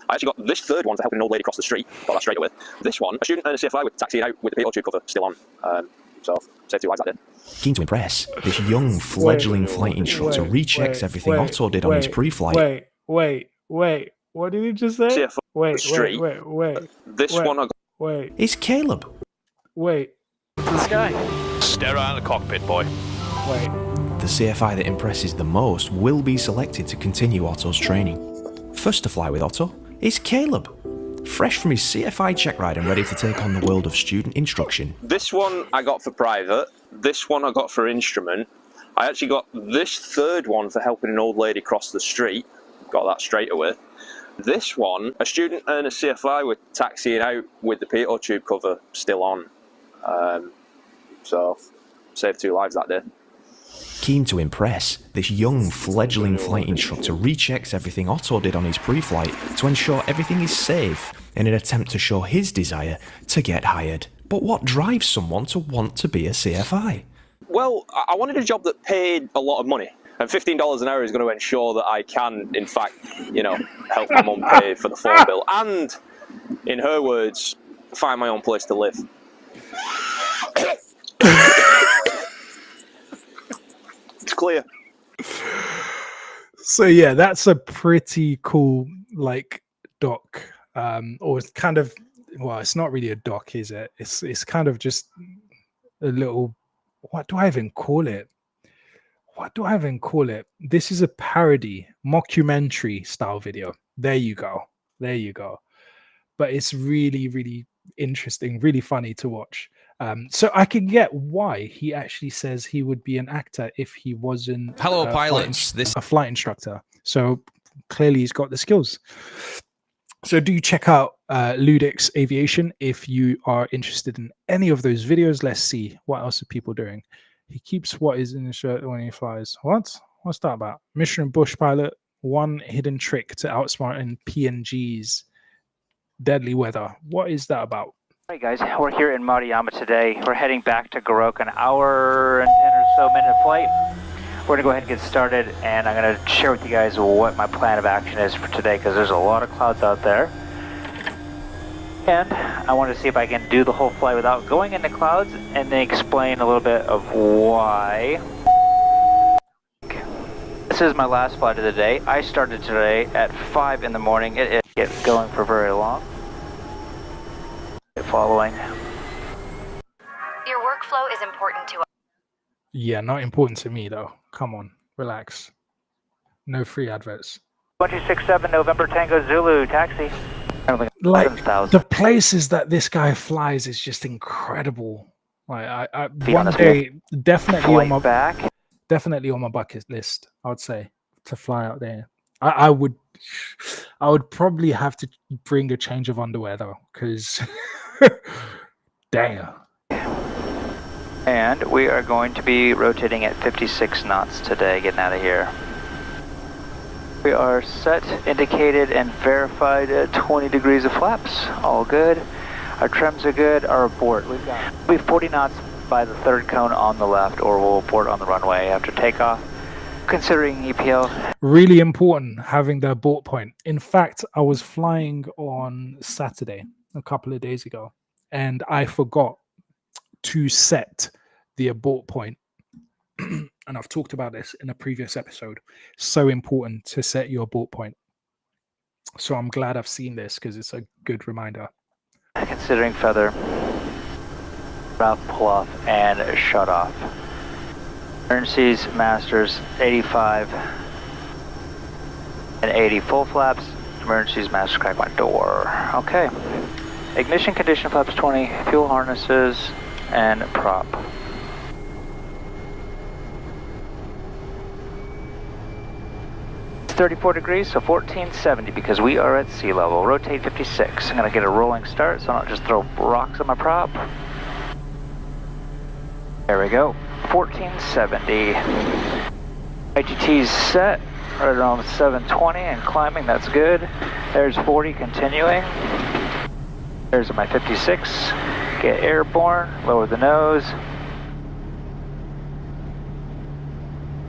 I actually got this third one for helping an old lady cross the street. Got that straight away. This one, a student earned a CFI with taxiing out with the PO tube cover still on. So, save 2 lives out there. Keen to impress, this young fledgling flight instructor rechecks everything Otto did on his pre-flight. Wait. What did you just say? CFI Wait. This one I got. Wait. It's Caleb. Wait. This guy. Stare out in the cockpit, boy. Wait. The CFI that impresses the most will be selected to continue Otto's training. First to fly with Otto is Caleb. Fresh from his CFI check ride and ready to take on the world of student instruction. This one I got for private. This one I got for instrument. I actually got this third one for helping an old lady cross the street. Got that straight away. This one, a student earned a CFI with taxiing out with the PO tube cover still on. So, saved 2 lives that day. Keen to impress, this young fledgling flight instructor rechecks everything Otto did on his pre-flight to ensure everything is safe in an attempt to show his desire to get hired. But what drives someone to want to be a CFI? Well, I wanted a job that paid a lot of money. And $15 an hour is going to ensure that I can, in fact, help my mum pay for the phone bill. And, in her words, find my own place to live. It's clear. So yeah, that's a pretty cool, like, doc. Or it's kind of, well, it's not really a doc, is it? It's kind of just a little, what do I even call it? This is a parody, mockumentary style video. There you go. But it's really, really interesting, really funny to watch. So I can get why he actually says he would be an actor if he wasn't a flight instructor. So clearly he's got the skills. So do check out Ludix Aviation if you are interested in any of those videos. Let's see what else are people doing. He keeps what is in his shirt when he flies. What? What's that about? Mission Bush Pilot, 1 hidden trick to outsmart in PNG's deadly weather. What is that about? Hey guys, we're here in Maruyama today. We're heading back to Garoka, an hour and 10 or so minute flight. We're going to go ahead and get started, and I'm going to share with you guys what my plan of action is for today, because there's a lot of clouds out there. And I want to see if I can do the whole flight without going into clouds, and then explain a little bit of why This is my last flight of the day. I started today at 5 in the morning. It isn't going for very long. Following. Your workflow is important to us. Yeah, not important to me though. Come on, relax. No free adverts. 267 November Tango Zulu taxi. Like the places that this guy flies is just incredible. Like I one day definitely on my bucket list. I would say to fly out there. I would probably have to bring a change of underwear though, because damn. And we are going to be rotating at 56 knots today, getting out of here. We are set, indicated, and verified at 20 degrees of flaps. All good. Our trims are good. Our abort. We'll be 40 knots by the third cone on the left, or we'll abort on the runway after takeoff. Considering EPL. Really important having the abort point. In fact, I was flying on Saturday a couple of days ago, and I forgot to set the abort point. And I've talked about this in a previous episode. So important to set your abort point. So I'm glad I've seen this because it's a good reminder. Considering feather, pull off, and shut off. Emergencies, masters, 85 and 80 full flaps. Emergencies, masters, crack my door. Okay. Ignition condition flaps 20, fuel harnesses, and prop. 34 degrees, so 1470 because we are at sea level. Rotate 56. I'm going to get a rolling start so I don't just throw rocks on my prop. There we go. 1470. IGT's set right around 720 and climbing. That's good. There's 40 continuing. There's my 56. Get airborne. Lower the nose.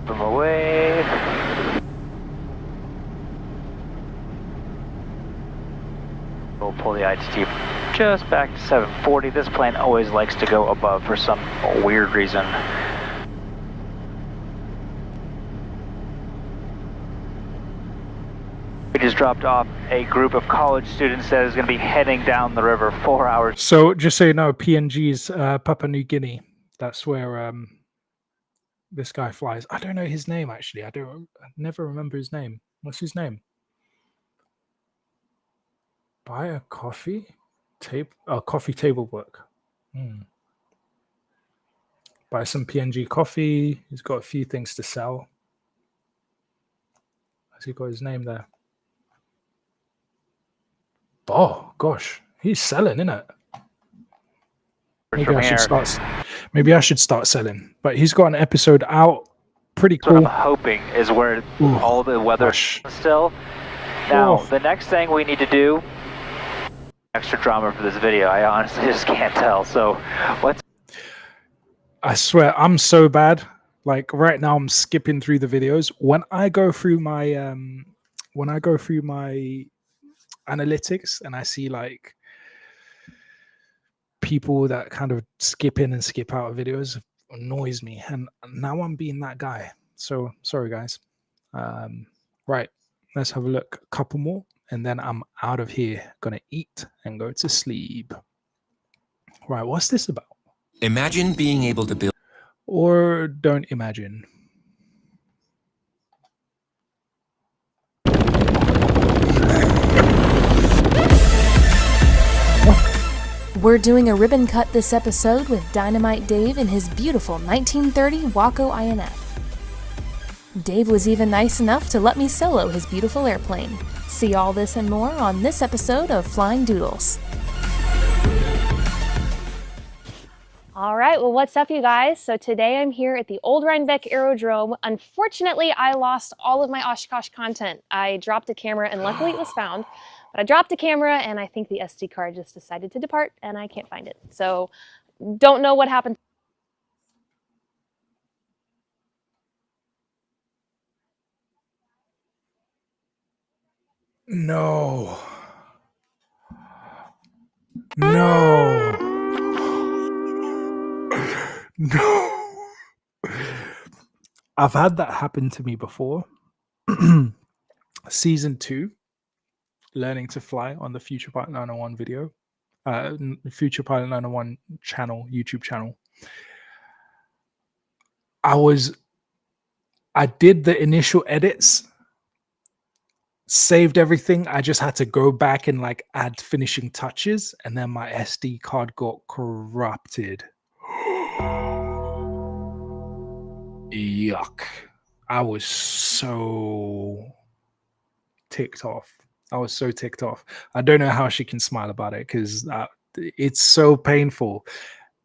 Put them away. We'll pull the IGT just back to 740. This plane always likes to go above for some weird reason. We just dropped off a group of college students that is going to be heading down the river 4 hours. So just so you know, PNG's Papua New Guinea. That's where this guy flies. I don't know his name actually. I never remember his name. What's his name? Buy a coffee coffee table work. Buy some PNG coffee. He's got a few things to sell. Has he got his name there? Oh gosh, he's selling, isn't it? Maybe I should start selling. But he's got an episode out. Pretty cool. What I'm hoping is where all the weather still. Now, the next thing we need to do, extra drama for this video. I honestly just can't tell. So, I swear, I'm so bad. Like right now, I'm skipping through the videos. When I go through my analytics and I see like people that kind of skip in and skip out of videos, annoys me. And now I'm being that guy. So sorry, guys. Right, let's have a look. A couple more. And then I'm out of here, gonna eat and go to sleep. Right, what's this about? Imagine being able to build. Or don't imagine. We're doing a ribbon cut this episode with Dynamite Dave in his beautiful 1930 Waco INF. Dave was even nice enough to let me solo his beautiful airplane. See all this and more on this episode of Flying Doodles. All right, well, what's up, you guys? So today I'm here at the Old Rhinebeck Aerodrome. Unfortunately, I lost all of my Oshkosh content. I dropped a camera and luckily it was found, but I dropped a camera and I think the SD card just decided to depart and I can't find it. So don't know what happened. No. No. No. I've had that happen to me before. Season 2, Learning to Fly on the Future Pilot 901 video, Future Pilot 901 channel, YouTube channel. I did the initial edits, saved everything. I just had to go back and like add finishing touches, and then my SD card got corrupted. Yuck. I was so ticked off. I don't know how she can smile about it, because it's so painful.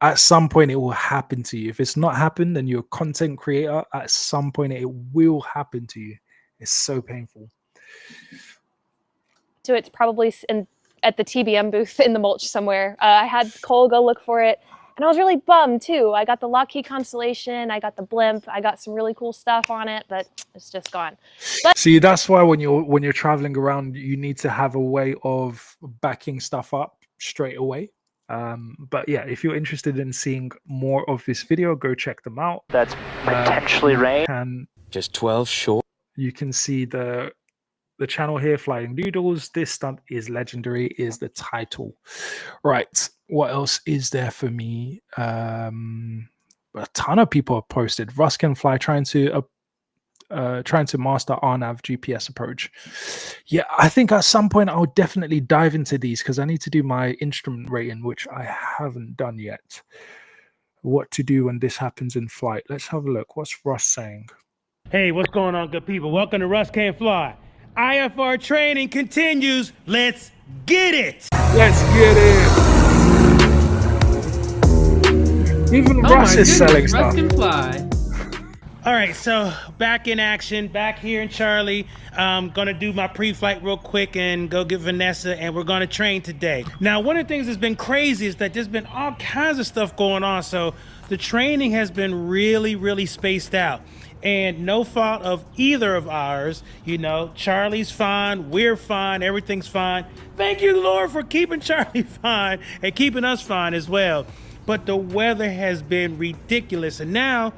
At some point it will happen to you. If it's not happened and you're a content creator, at some point it will happen to you. It's so painful. So it's probably at the TBM booth in the mulch somewhere. I had Cole go look for it, and I was really bummed too. I got the Lockheed Constellation, I got the blimp, I got some really cool stuff on it, but it's just gone. But see, that's why when you're traveling around, you need to have a way of backing stuff up straight away. But yeah, if you're interested in seeing more of this video, go check them out. That's potentially rain. And Just 12 short. you can see the channel here, Flying Doodles. This stunt is legendary, is the title. Right, what else is there for me? A ton of people have posted. Russ Can Fly trying to master RNAV GPS approach. Yeah, I think at some point I'll definitely dive into these, because I need to do my instrument rating, which I haven't done yet. What to do when this happens in flight. Let's have a look. What's Russ saying? Hey, what's going on, good people? Welcome to Russ Can't Fly. IFR training continues. Let's get it. Let's get it. Even Russ is selling stuff. Russ can fly. All right, so back in action, back here in Charlie. I'm gonna do my pre-flight real quick and go get Vanessa, and we're gonna train today. Now, one of the things that's been crazy is that there's been all kinds of stuff going on, so the training has been really, really spaced out. And no fault of either of ours, you know, Charlie's fine, we're fine, everything's fine. Thank you, Lord, for keeping Charlie fine and keeping us fine as well. But the weather has been ridiculous, and now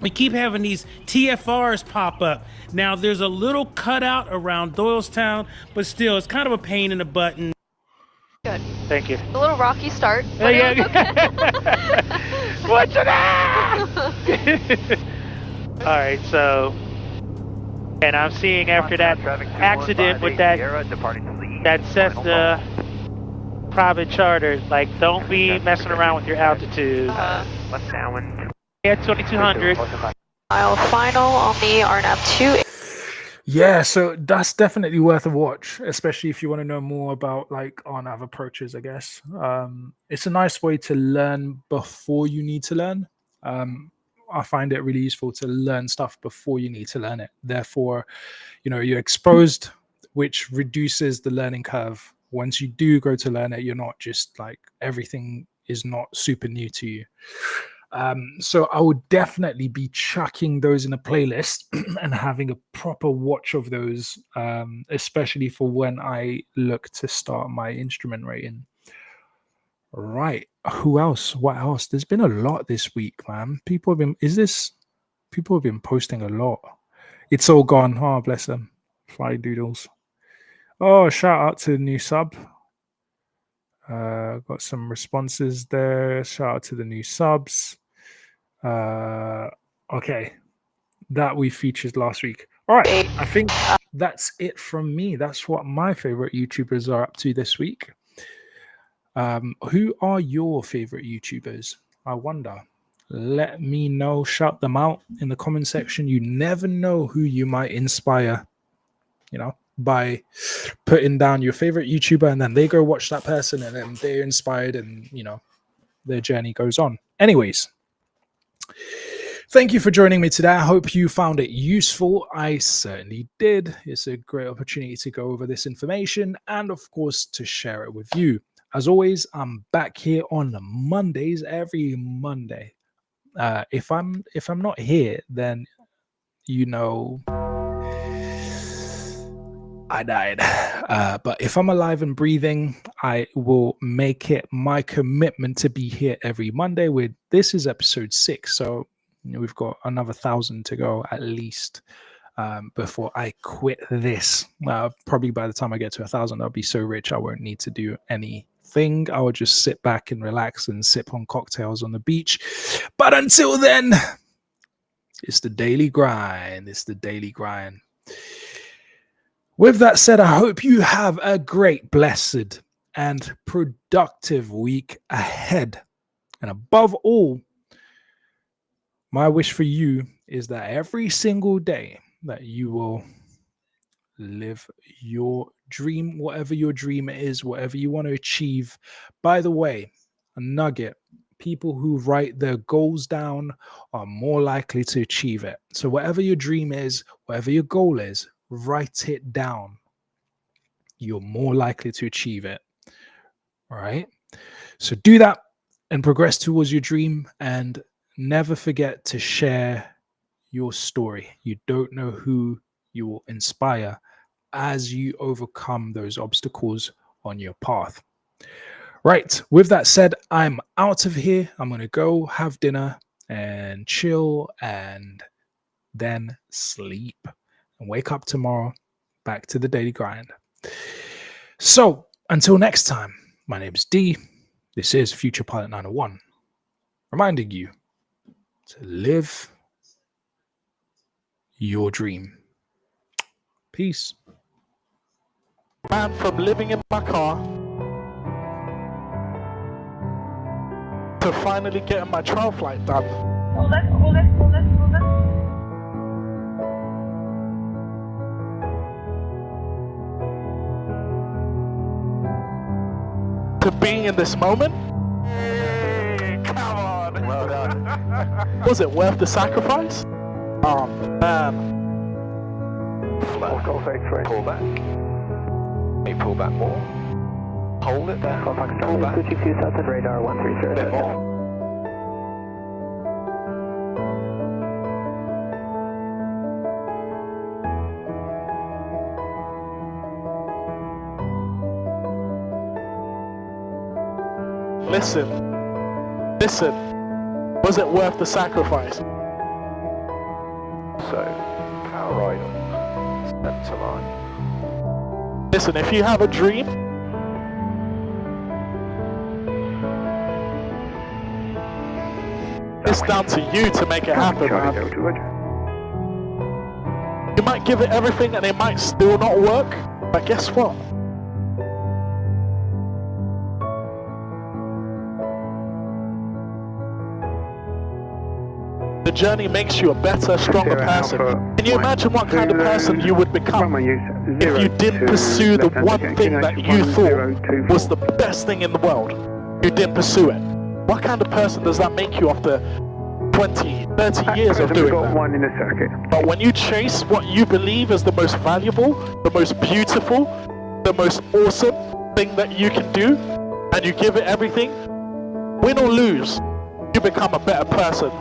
we keep having these TFRs pop up. Now, there's a little cutout around Doylestown, but still, it's kind of a pain in the butt. Good. Thank you. A little rocky start. But Yeah, it was okay. What's it? All right, so, and I'm seeing after that accident with that Cessna private charter, like, don't be messing around with your altitude. Left downwind. Yeah, 2200. Mile final on the RNAV 2. Yeah, so that's definitely worth a watch, especially if you want to know more about like RNAV approaches, I guess. It's a nice way to learn before you need to learn. I find it really useful to learn stuff before you need to learn it. Therefore, you know, you're exposed, which reduces the learning curve. Once you do go to learn it, you're not just like, everything is not super new to you. So I would definitely be chucking those in a playlist and having a proper watch of those, especially for when I look to start my instrument rating. Right. Who else? What else? There's been a lot this week, man. People have been posting a lot. It's all gone. Oh, bless them. Fly Doodles. Oh, shout out to the new sub. Got some responses there. Shout out to the new subs. Okay. That we featured last week. All right. I think that's it from me. That's what my favorite YouTubers are up to this week. Who are your favorite YouTubers? I wonder. Let me know. Shout them out in the comment section. You never know who you might inspire, you know, by putting down your favorite YouTuber, and then they go watch that person, and then they're inspired, and you know, their journey goes on. Anyways, thank you for joining me today. I hope you found it useful. I certainly did. It's a great opportunity to go over this information and of course to share it with you. As always, I'm back here on Mondays, every Monday. If I'm not here, then you know I died. But if I'm alive and breathing, I will make it my commitment to be here every Monday. This is episode 6, so you know, we've got another 1,000 to go at least. before I quit this. Probably by the time I get to 1,000, I'll be so rich I won't need to do anything. I will just sit back and relax and sip on cocktails on the beach. But until then, it's the daily grind. It's the daily grind. With that said, I hope you have a great, blessed, and productive week ahead. And above all, my wish for you is that every single day that you will live your dream, whatever your dream is, whatever you want to achieve. By the way, a nugget: people who write their goals down are more likely to achieve it. So whatever your dream is, whatever your goal is, write it down. You're more likely to achieve it. All right. So do that and progress towards your dream, and never forget to share your story. You don't know who you will inspire as you overcome those obstacles on your path. Right. With that said, I'm out of here. I'm going to go have dinner and chill and then sleep and wake up tomorrow back to the daily grind. So until next time, my name is Dee. This is Future Pilot 901, reminding you to live your dream. Peace. Man, from living in my car to finally getting my trial flight done. To being in this moment. Hey, come on. Well done. Was it worth the sacrifice? Oh man. Pull back. May pull back more. Hold it there. Pull back. 52 Southern radar 130. A bit more. Listen. Was it worth the sacrifice? So, power right on. Center line. Listen, if you have a dream, it's down to you to make it happen, man. You might give it everything and it might still not work, but guess what? The journey makes you a better, stronger person. Can you imagine what kind of person you would become if you didn't pursue the one thing that you thought was the best thing in the world? You didn't pursue it. What kind of person does that make you after 20, 30 years of doing that? But when you chase what you believe is the most valuable, the most beautiful, the most awesome thing that you can do, and you give it everything, win or lose, you become a better person.